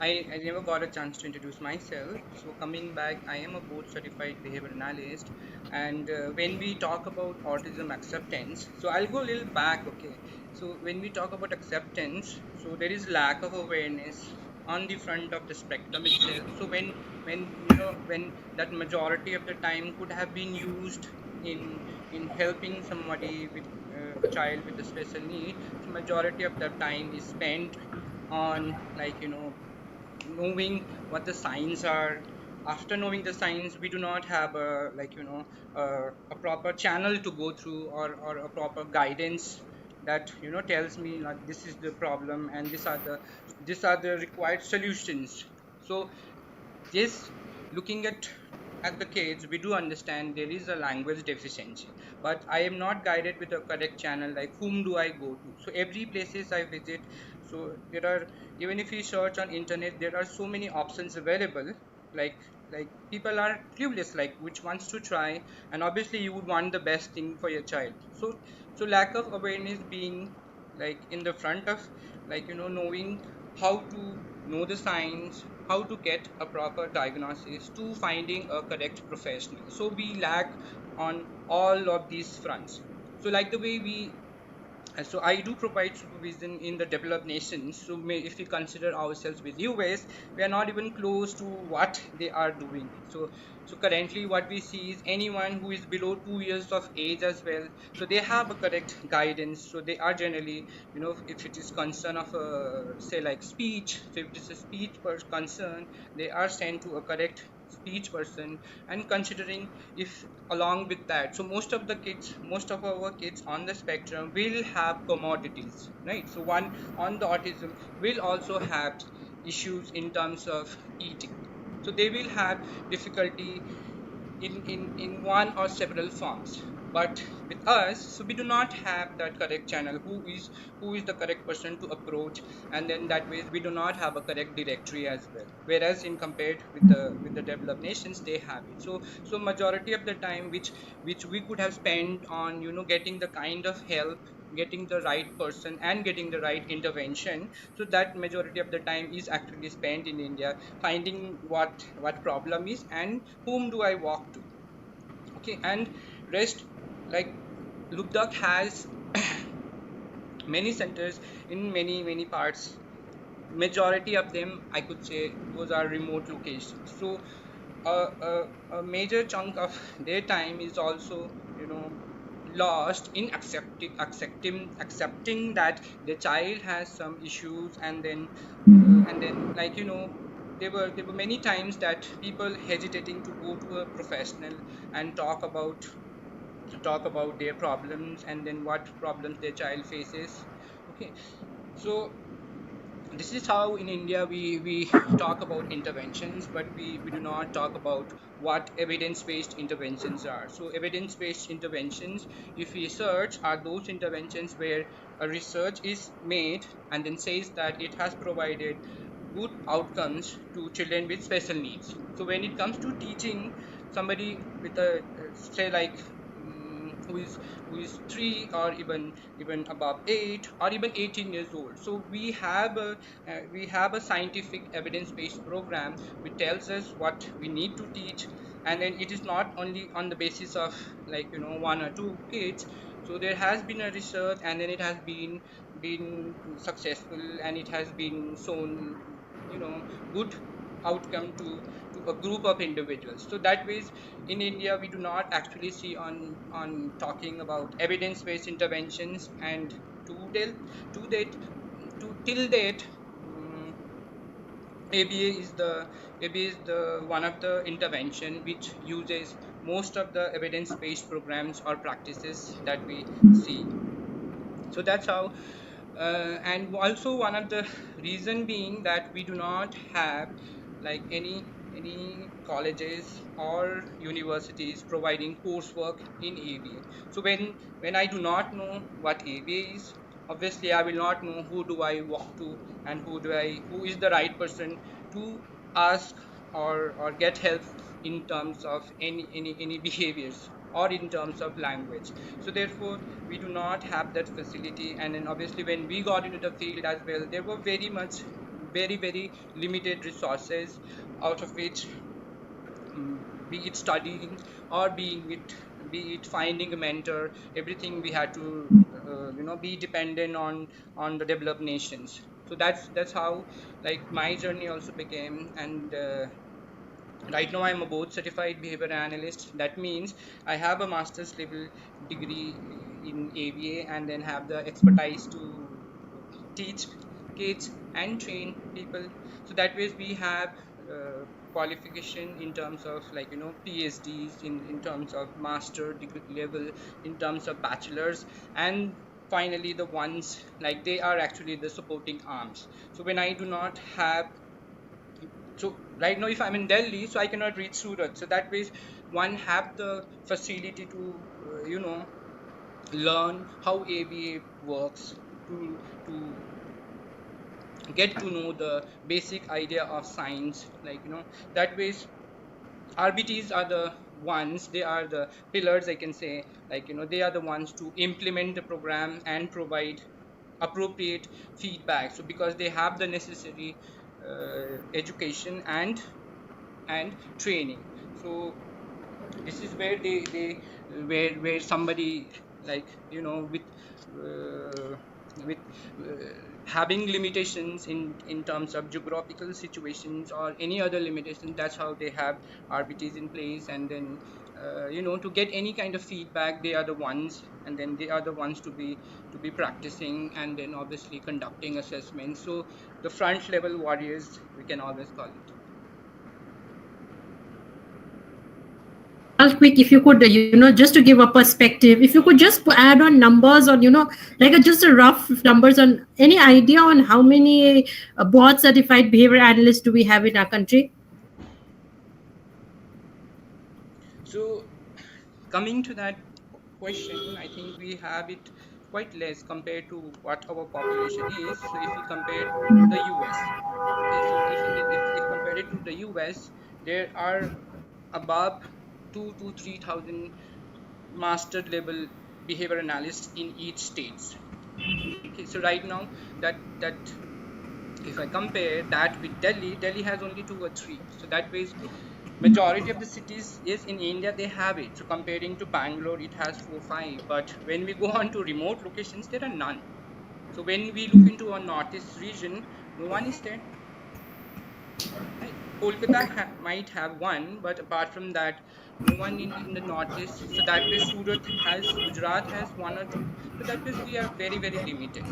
I never got a chance to introduce myself. So coming back, I am a board certified behavior analyst. And when we talk about autism acceptance, so I'll go a little back. Okay. So when we talk about acceptance, so there is lack of awareness on the front of the spectrum itself. So when that majority of the time could have been used in helping somebody with a child with a special need, so majority of the time is spent on, like, knowing what the signs are. After knowing the signs, we do not have a, like, a proper channel to go through, or a proper guidance that tells me like this is the problem and these are the required solutions. So yes, looking at the kids, we do understand there is a language deficiency, but I am not guided with a correct channel, like whom do I go to. So every places I visit, so there are, even if you search on internet, there are so many options available, like people are clueless like which ones to try, and obviously you would want the best thing for your child. So lack of awareness being, like, in the front of, like, knowing how to know the signs, how to get a proper diagnosis, to finding a correct professional. So we lack on all of these fronts. So like the way we so I do provide supervision in the developed nations. So if we consider ourselves with US, we are not even close to what they are doing. So currently what we see is anyone who is below 2 years of age as well, so they have a correct guidance. So they are generally, if it is concern of a, say, like speech, so if it is a speech concern, they are sent to a correct speech person. And considering, if along with that, so most of our kids on the spectrum will have commodities, right? So one on the autism will also have issues in terms of eating. So they will have difficulty in one or several forms. But with us, so we do not have that correct channel, who is the correct person to approach. And then that way we do not have a correct directory as well, whereas in compared with the developed nations, they have it. So majority of the time which we could have spent on, getting the kind of help, getting the right person and getting the right intervention, so that majority of the time is actually spent in India finding what problem is and whom do I walk to. Okay. And rest, like, Lubdhak has many centers in many parts. Majority of them, I could say, those are remote locations. So a major chunk of their time is also, lost in accepting that the child has some issues. And then like, there were many times that people hesitating to go to a professional and talk about their problems, and then what problems their child faces. Okay. So this is how in India we talk about interventions, but we do not talk about what evidence-based interventions are. So evidence-based interventions, if we search, are those interventions where a research is made and then says that it has provided good outcomes to children with special needs. So when it comes to teaching somebody with a, say, like, who is 3, or even above 8, or even 18 years old, so we have a scientific evidence-based program which tells us what we need to teach. And then it is not only on the basis of, like, one or two kids. So there has been a research, and then it has been successful, and it has been shown, good outcome to a group of individuals. So that ways, in India, we do not actually see on talking about evidence based interventions. And to date to till date, ABA is the one of the intervention which uses most of the evidence based programs or practices that we see. So that's how. And also one of the reason being that we do not have like any colleges or universities providing coursework in ABA. So when I do not know what ABA is, obviously I will not know who do I walk to, and who is the right person to ask or get help in terms of any behaviors or in terms of language. So therefore we do not have that facility. And then obviously when we got into the field as well, there were very limited resources, out of which be it studying or be it finding a mentor, everything we had to be dependent on the developed nations. So that's how like my journey also became. And right now I'm a board certified behavior analyst. That means I have a master's level degree in ABA, and then have the expertise to teach kids and train people. So that ways we have qualification in terms of like PhDs, in terms of master degree level, in terms of bachelors, and finally the ones like they are actually the supporting arms. So when I do not have, so right now if I'm in Delhi, so I cannot reach Surat. So that way one have the facility to learn how ABA works, to get to know the basic idea of science. Like that ways RBTs are the ones, they are the pillars, I can say. Like they are the ones to implement the program and provide appropriate feedback. So because they have the necessary education and training. So this is where they where somebody like with having limitations in terms of geographical situations or any other limitations, that's how they have RBTs in place. And then to get any kind of feedback, they are the ones, and then they are the ones to be practicing, and then obviously conducting assessments. So the front level warriors, we can always call it. Quick, if you could just to give a perspective, if you could just add on numbers on like just a rough numbers on any idea on how many board certified behavior analysts do we have in our country? So coming to that question, I think we have it quite less compared to what our population is. So if we compare to the US, okay, so if compared it to the US, there are above 2 to 3,000 master level behavior analysts in each states. Okay, so right now that if I compare that with Delhi has only 2 or 3. So that way majority of the cities is in India, they have it. So comparing to Bangalore, it has 4 5. But when we go on to remote locations, there are none. So when we look into our northeast region, no one is there. Right? Kolkata might have one, but apart from that, no one in the northeast. So that way Gujarat has 1 or 2. So that way we are very limited.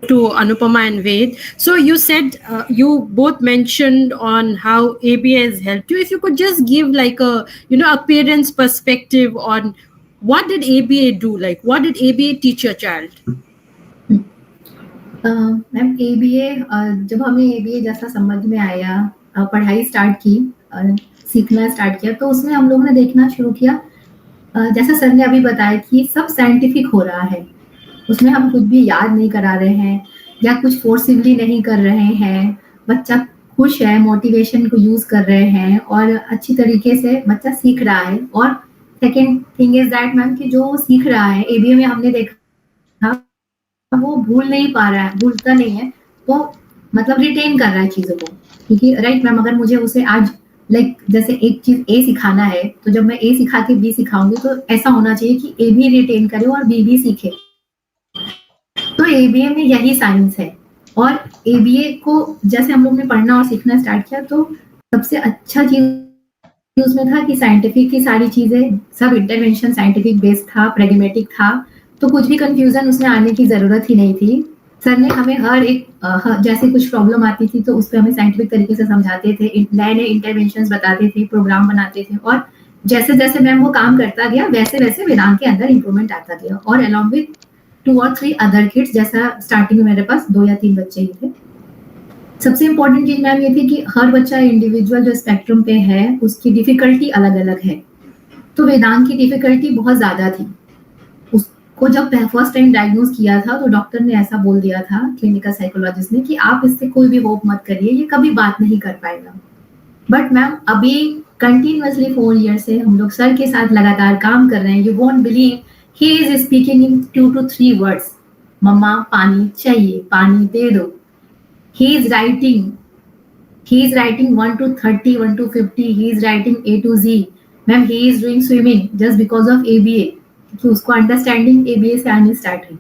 To Anupama and Ved. So you said you both mentioned on how ABA has helped you. If you could just give like a a parent's perspective on what did ABA do, like what did ABA teach your child? Ma'am ABA जब हमें ABA जैसा समझ में आया, पढ़ाई start की, सीखना start किया, तो उसमें हम लोगों ने देखना शुरू किया, जैसा सर ने अभी बताया कि सब साइंटिफिक हो रहा है, उसमें हम कुछ भी याद नहीं करा रहे हैं या कुछ फोर्सिबली नहीं कर रहे हैं, बच्चा खुश है, मोटिवेशन को यूज कर रहे हैं और अच्छी तरीके से बच्चा सीख रहा है। और second thing is that ma'am कि जो सीख रहा है ABA में हमने देखा वो भूल नहीं पा रहा है, भूलता नहीं है, वो मतलब रिटेन कर रहा है चीजों को, क्योंकि राइट मैम अगर मुझे उसे आज लाइक जैसे एक चीज A सिखाना है, तो जब मैं A सिखा के B सिखाऊंगी तो ऐसा होना चाहिए कि A भी रिटेन करे और B भी सीखे। तो ABA में यही साइंस है। और ABA को जैसे हम लोग ने पढ़ना और सीखना स्टार्ट किया, तो सबसे अच्छा चीज उसमें था कि साइंटिफिक की सारी चीजें, सब इंटरवेंशन साइंटिफिक बेस्ड था, प्रेगमेटिक था, तो कुछ भी कंफ्यूजन उसमें आने की जरूरत ही नहीं थी। सर ने हमें हर एक जैसे कुछ प्रॉब्लम आती थी तो उस पर हमें साइंटिफिक तरीके से समझाते थे, नए नए इंटरवेंशंस बताते थे, प्रोग्राम बनाते थे और जैसे जैसे मैम वो काम करता गया वैसे वैसे वेदांत के अंदर इम्प्रूवमेंट आता गया, और अलॉन्ग विद 2 और 3 अदर किड्स, जैसा स्टार्टिंग में मेरे पास 2 या 3 बच्चे ही थे। सबसे इम्पोर्टेंट चीज मैम ये थी कि हर बच्चा इंडिविजुअल जो स्पेक्ट्रम पे है उसकी डिफिकल्टी अलग अलग है। तो वेदांत की डिफिकल्टी बहुत ज्यादा थी। उसको जब फर्स्ट टाइम डायग्नोज किया था तो डॉक्टर ने ऐसा बोल दिया था, क्लिनिकल साइकोलॉजिस्ट ने, कि आप इससे कोई भी होप मत करिए, ये कभी बात नहीं कर पाएगा। बट मैम अभी कंटिन्यूअसली 4 ईयर से हम लोग सर के साथ लगातार काम कर रहे हैं। You won't believe, he is speaking in 2 to 3 words. मम्मा पानी चाहिए, पानी दे दो। He is writing 1 to 30, 1 to 50. He is writing A to Z. Ma'am, he is doing swimming just because of ABA, क्योंकि उसको अंडरस्टैंडिंग ABA से आनी start हुई।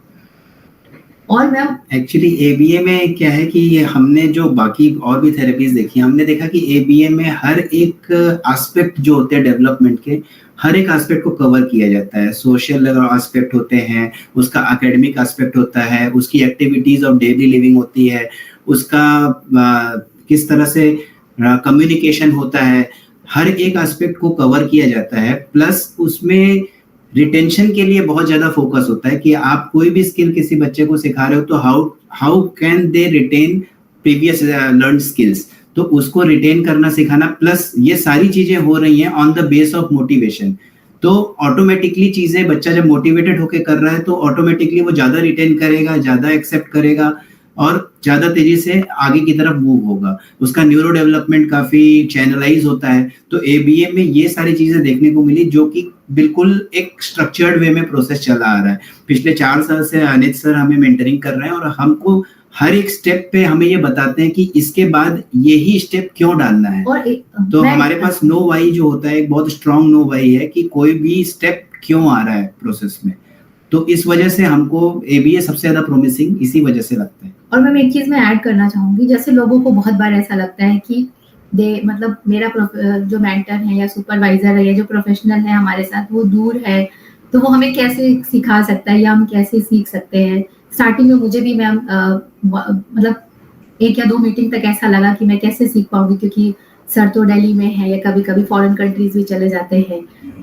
और मैम एक्चुअली ABA में क्या है कि ये हमने जो बाकी और भी थेरेपीज देखी, हमने देखा कि ABA में हर एक एस्पेक्ट जो होते हैं डेवलपमेंट के, हर एक एस्पेक्ट को कवर किया जाता है। सोशल एस्पेक्ट होते हैं, उसका एकेडमिक एस्पेक्ट होता है, उसकी एक्टिविटीज ऑफ डेली लिविंग होती है, उसका किस तरह से कम्युनिकेशन होता है, हर एक एस्पेक्ट को कवर किया जाता है। प्लस उसमें रिटेंशन के लिए बहुत ज्यादा फोकस होता है कि आप कोई भी स्किल किसी बच्चे को सिखा रहे हो तो how can they retain previous learn skills, तो उसको रिटेन करना सिखाना। प्लस ये सारी चीजें हो रही हैं on the base of motivation. तो ऑटोमेटिकली चीजें बच्चा जब मोटिवेटेड होकर कर रहा है तो ऑटोमेटिकली वो ज्यादा रिटेन करेगा, ज्यादा एक्सेप्ट करेगा और ज्यादा तेजी से आगे की तरफ मूव होगा। उसका न्यूरो डेवलपमेंट काफी चैनलाइज होता है। तो ABA में ये सारी चीजें देखने को मिली जो कि बिल्कुल एक स्ट्रक्चर्ड वे में प्रोसेस चला आ रहा है। पिछले 4 साल से अनित सर हमें मेंटरिंग कर रहे हैं और हमको हर एक स्टेप पे हमें ये बताते हैं कि इसके बाद यही स्टेप क्यों डालना है। तो हमारे पास नो वाई जो होता है, एक बहुत स्ट्रॉन्ग नो वाई है कि कोई भी स्टेप क्यों आ रहा है प्रोसेस में। तो इस वजह से हमको ABA सबसे ज्यादा प्रोमिसिंग इसी वजह से लगता है। और मैं एक चीज में ऐड करना चाहूंगी, जैसे लोगों को बहुत बार ऐसा लगता है कि मतलब मेरा जो मेंटर है या सुपरवाइजर है या जो प्रोफेशनल है हमारे साथ वो दूर है, तो वो हमें कैसे सिखा सकता है या हम कैसे सीख सकते हैं। स्टार्टिंग में मुझे भी मैम मतलब 1 या 2 मीटिंग तक ऐसा लगा कि मैं कैसे सीख पाऊंगी, क्योंकि सर तो दिल्ली में है या कभी कभी फॉरेन कंट्रीज भी चले जाते हैं।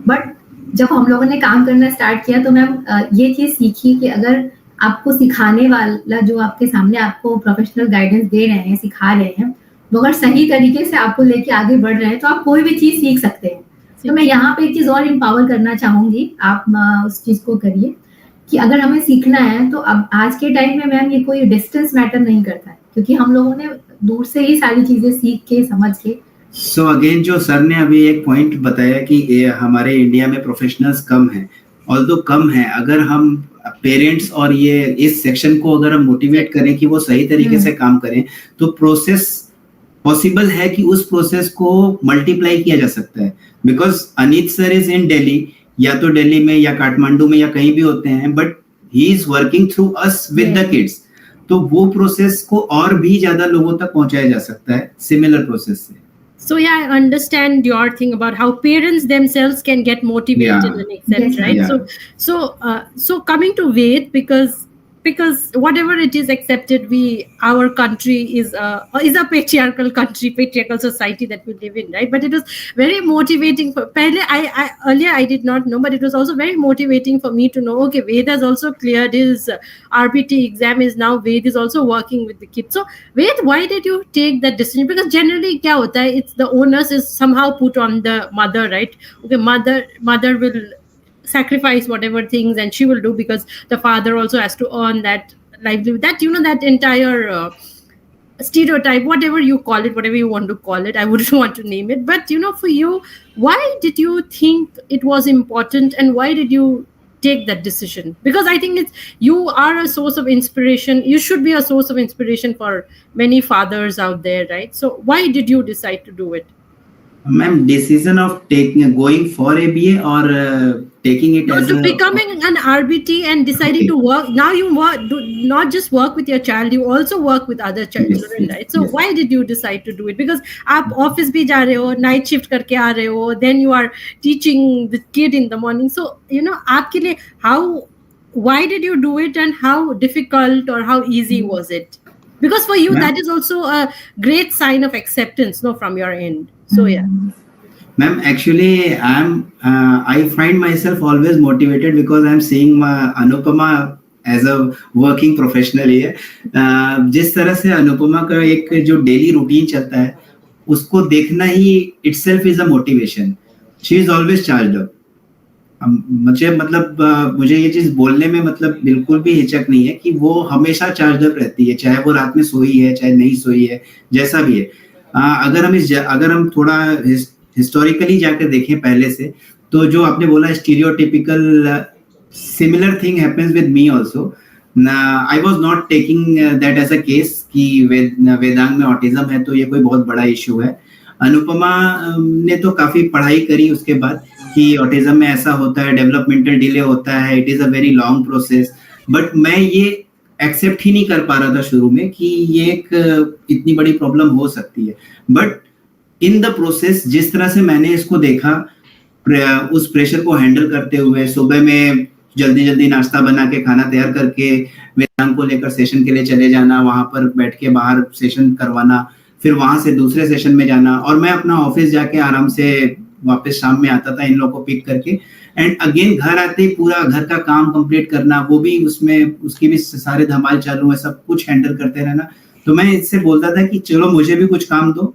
बट जब हम लोगों ने काम करना स्टार्ट किया तो मैम ये चीज सीखी कि अगर आपको सिखाने वाला जो आपके सामने आपको प्रोफेशनल गाइडेंस दे रहे हैं, सिखा रहे हैं, वो अगर सही तरीके से आपको लेके आगे बढ़ रहे हैं तो आप कोई भी चीज सीख सकते हैं। तो मैं यहाँ पे एक चीज और एम्पावर करना चाहूंगी, आप उस चीज को करिए कि अगर हमें सीखना है तो अब आज के टाइम में मैम ये कोई डिस्टेंस मैटर नहीं करता है, क्योंकि हम लोगों ने दूर से ही सारी चीजें सीख के समझ के। सो अगेन जो सर ने अभी एक पॉइंट बताया कि हमारे इंडिया में प्रोफेशनल्स कम हैं, ऑल्दो कम है, अगर हम पेरेंट्स और ये इस सेक्शन को अगर हम मोटिवेट करें कि वो सही तरीके से काम करें तो प्रोसेस पॉसिबल है कि उस प्रोसेस को मल्टीप्लाई किया जा सकता है। Because Aneet sir is in Delhi, या तो दिल्ली में या काठमांडू में या कहीं भी होते हैं, but he is working through us with the kids. तो वो प्रोसेस को और भी ज्यादा लोगों तक पहुंचाया जा सकता है सिमिलर प्रोसेस से। So yeah, I understand your thing about how parents themselves can get motivated and accept, Yes, right? yeah. So coming to Ved, because whatever it is accepted, our country is a patriarchal country, patriarchal society that we live in, right? But it was very motivating for earlier I did not know, but it was also very motivating for me to know, okay, Ved has also cleared his RPT exam, is now Ved is also working with the kids. So Ved, why did you take that decision? Because generally kya hota hai, it's the onus is somehow put on the mother, right? Okay, mother will sacrifice whatever things and she will do, because the father also has to earn that livelihood, that that entire stereotype, whatever you call it, whatever you want to call it, I wouldn't want to name it. But for you, why did you think it was important and why did you take that decision? Because I think you are a source of inspiration, you should be a source of inspiration for many fathers out there, right? So why did you decide to do it? Ma'am, decision of going for ABA or taking it as becoming an RBT and deciding to work. Now you not just work with your child, you also work with other children, right? So why did you decide to do it? Because आप office भी जा रहे हो, night shift करके आ रहे हो, then you are teaching the kid in the morning. So आपके लिए why did you do it and how difficult or how easy was it? Because for you, that is also a great sign of acceptance, from your end. So yeah. Ma'am, actually, I find myself always motivated because I'm seeing Anupama as a working professional here. जिस तरह से अनुपमा का एक जो daily routine चलता है, उसको देखना ही itself is a motivation. She is always charged up. मुझे ये चीज बोलने में मतलब बिल्कुल भी हिचक नहीं है कि वो हमेशा चार्ज अप रहती है, चाहे वो रात में सोई है चाहे नहीं सोई है, जैसा भी है। अगर हम थोड़ा हिस्टोरिकली जाकर देखें पहले से, तो जो आपने बोला stereotypical similar thing happens with me also. I was not taking that as a case कि वेदांग में ऑटिज्म है तो ये कोई बहुत बड़ा इशू है। अनुपमा ने तो काफी पढ़ाई करी उसके बाद कि ऑटिज्म में ऐसा होता है, डेवलपमेंटल डिले होता है, it is a very long process. But मैं ये एक्सेप्ट ही नहीं कर पा रहा था शुरू में कि ये एक इतनी बड़ी प्रॉब्लम हो सकती है। बट इन द प्रोसेस जिस तरह से मैंने इसको देखा, उस प्रेशर को हैंडल करते हुए सुबह में जल्दी जल्दी नाश्ता बना के खाना तैयार करके वेदांग को लेकर सेशन के लिए चले जाना, वहां पर बैठ के बाहर सेशन करवाना, फिर वहां से दूसरे सेशन में जाना, और मैं अपना ऑफिस जाके आराम से वापस शाम में आता था इन लोगों को पिक करके, एंड अगेन घर आते ही पूरा घर का काम कंप्लीट करना, वो भी उसमें उसकी भी सारे धमाल चालू है, सब कुछ हैंडल करते रहना। तो मैं इससे बोलता था कि चलो मुझे भी कुछ काम दो,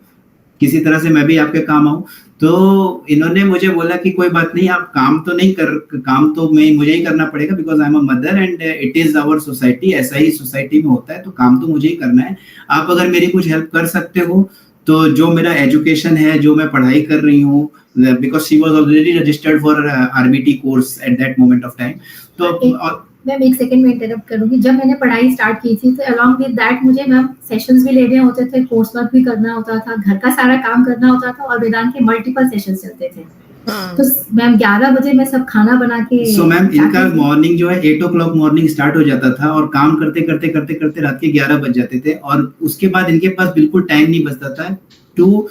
किसी तरह से मैं भी आपके काम आऊं। तो इन्होंने मुझे बोला कि कोई बात नहीं, आप काम तो मुझे ही करना पड़ेगा because I am a mother and it is our society, ऐसा ही सोसाइटी में होता है, तो काम तो मुझे ही करना है। आप अगर मेरी कुछ हेल्प कर सकते हो तो जो मेरा एजुकेशन है, जो मैं पढ़ाई कर रही हूँ, because she was already registered for RBT course eight that moment of time. तो मैम एक सेकंड में इंटरप्ट करूंगी। जब मैंने पढ़ाई स्टार्ट की थी तो अलॉन्ग विद दैट मुझे मैम सेशंस भी लेने होते थे, कोर्स वर्क भी करना होता था, घर का सारा काम करना होता था, और वेदांत के मल्टीपल सेशंस चलते थे। तो मैम 11 बजे मैं सब खाना बना के सो मैम इनका मॉर्निंग जो है 8 o'clock मॉर्निंग स्टार्ट हो जाता था और काम करते करते करते करते रात के 11 बज जाते थे, और उसके बाद इनके पास बिल्कुल टाइम नहीं बचता था टू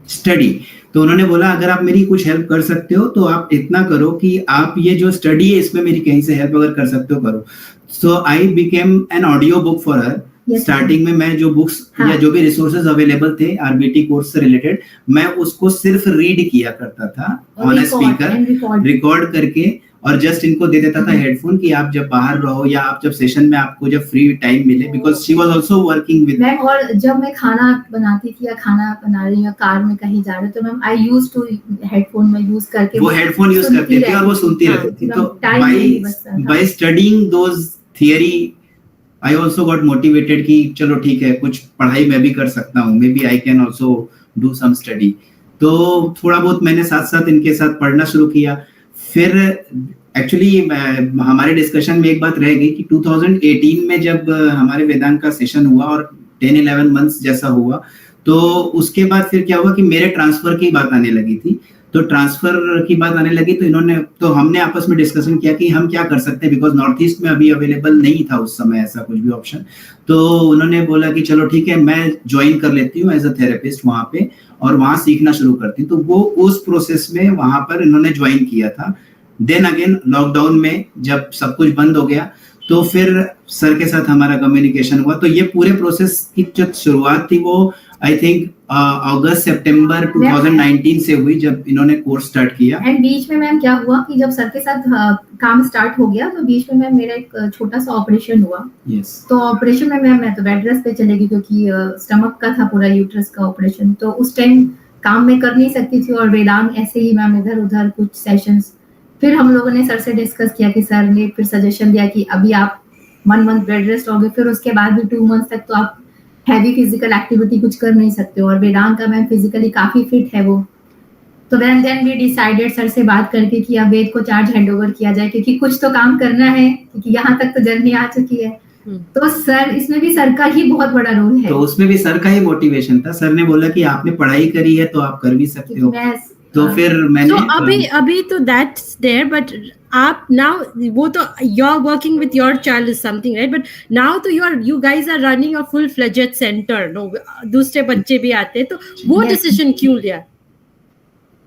स्टडी। तो उन्होंने बोला अगर आप मेरी कुछ हेल्प कर सकते हो तो आप इतना करो कि आप ये जो स्टडी है इसमें मेरी कहीं से हेल्प अगर कर सकते हो करो। So I became an audio book for her. Starting में मैं जो बुक्स या जो भी रिसोर्सेज अवेलेबल थे आरबीटी कोर्स से रिलेटेड, मैं उसको सिर्फ रीड किया करता था ऑन अ स्पीकर, रिकॉर्ड करके, और जस्ट इनको दे देता था हेडफोन कि आप जब बाहर रहो या आप जब सेशन में आपको जब फ्री टाइम मिले, because she was also working with ma'am. और जब मैं खाना बनाती थी या खाना बना रही हूँ कार में कहीं जा रहे तो ma'am I used to headphone में यूज करके वो हेडफोन यूज करती थी और वो सुनती रहती थी। तो by studying those theory I also got motivated कि चलो ठीक है कुछ पढ़ाई मैं भी कर सकता हूँ, maybe I can also do some study. तो थोड़ा बहुत मैंने साथ साथ इनके साथ पढ़ना शुरू किया। फिर एक्चुअली हमारे डिस्कशन में एक बात रह गई कि 2018 में जब हमारे वेदांत का सेशन हुआ और 10-11 मंथ्स जैसा हुआ, तो उसके बाद फिर क्या हुआ कि मेरे ट्रांसफर की बात आने लगी थी। तो ट्रांसफर की बात आने लगी तो हमने आपस में डिस्कशन किया कि हम क्या कर सकते हैं, बिकॉज नॉर्थ ईस्ट में अभी अवेलेबल नहीं था उस समय ऐसा कुछ भी ऑप्शन। तो उन्होंने बोला कि चलो ठीक है मैं ज्वाइन कर लेती हूँ एज अ थेरेपिस्ट वहां पे, और वहां सीखना शुरू करती हूँ। तो वो उस प्रोसेस में वहां पर इन्होंने ज्वाइन किया था। देन अगेन लॉकडाउन में जब सब कुछ बंद हो गया तो फिर सर के साथ हमारा कम्युनिकेशन हुआ। तो ये पूरे प्रोसेस की जो शुरुआत थी वो आई थिंक अगस्त सितंबर 2019 से हुई जब इन्होंने कोर्स स्टार्ट किया। एंड बीच में मैम क्या हुआ कि जब सर के साथ काम स्टार्ट हो गया तो बीच में मैम मेरा एक छोटा सा ऑपरेशन हुआ। तो ऑपरेशन में मैं तो बेड रेस्ट पे चली गई क्योंकि स्टमक का था पूरा यूट्रस का ऑपरेशन। तो उस टाइम काम में कर नहीं सकती थी और वेदांत ऐसे ही मैम इधर उधर कुछ सेशंस। फिर हम लोगों ने सर से डिस्कस किया कि सर ने फिर सजेशन दिया कि अभी आप 1 मंथ बेड रेस्ट हो गए, फिर उसके बाद भी 2 मंथ तक तो आप हैवी फिजिकल एक्टिविटी कुछ कर नहीं सकते हो। और वेदांत का मैम फिजिकली काफी फिट है वो। तो देन वी डिसाइडेड सर से बात करके कि अब वेद को चार्ज हैंडओवर किया जाए क्योंकि कुछ तो काम करना है, क्योंकि यहाँ तक तो जर्नी आ चुकी है। तो सर इसमें भी सर का ही बहुत बड़ा रोल है। तो उसमें भी सर का ही मोटिवेशन था। सर ने बोला कि आपने पढ़ाई करी है तो आप कर भी सकते हो। तो फिर मैंने अभी तो दैट्स देयर, बट आप नाउ वो तो you are working with your child is something right, but now तो you guys are running a full fledged centre. No दूसरे बच्चे भी आते हैं, तो वो डिसीजन क्यों लिया?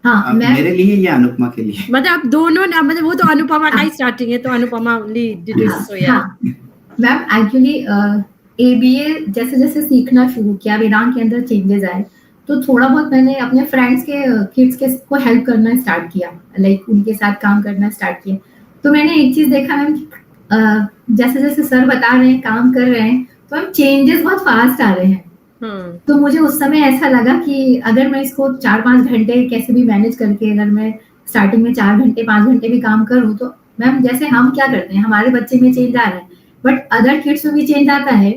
हाँ मेरे लिए या अनुपमा के लिए? मतलब आप दोनों ना, मतलब वो तो अनुपमा का ही स्टार्टिंग है तो अनुपमा ओनली डिड इट। सो या मैम एक्चुअली एबीए जैसे जैसे सीखना शुरू किया, वेदांत के अंदर चेंजेस आए, तो थोड़ा बहुत मैंने अपने फ्रेंड्स के किड्स के को हेल्प करना स्टार्ट किया, लाइक उनके साथ काम करना स्टार्ट किया। तो मैंने एक चीज़ देखा मैम, जैसे-जैसे सर बता रहे हैं, काम कर रहे हैं, तो मैम चेंजेस बहुत फास्ट आ रहे हैं। तो मुझे उस समय ऐसा लगा कि अगर मैं इसको 4-5 घंटे कैसे भी मैनेज करके अगर मैं स्टार्टिंग में 4 घंटे 5 घंटे भी काम करूँ, तो मैम जैसे हम क्या करते हैं, हमारे बच्चे में चेंज आ रहा है, बट अदर किड्स में भी चेंज आता है,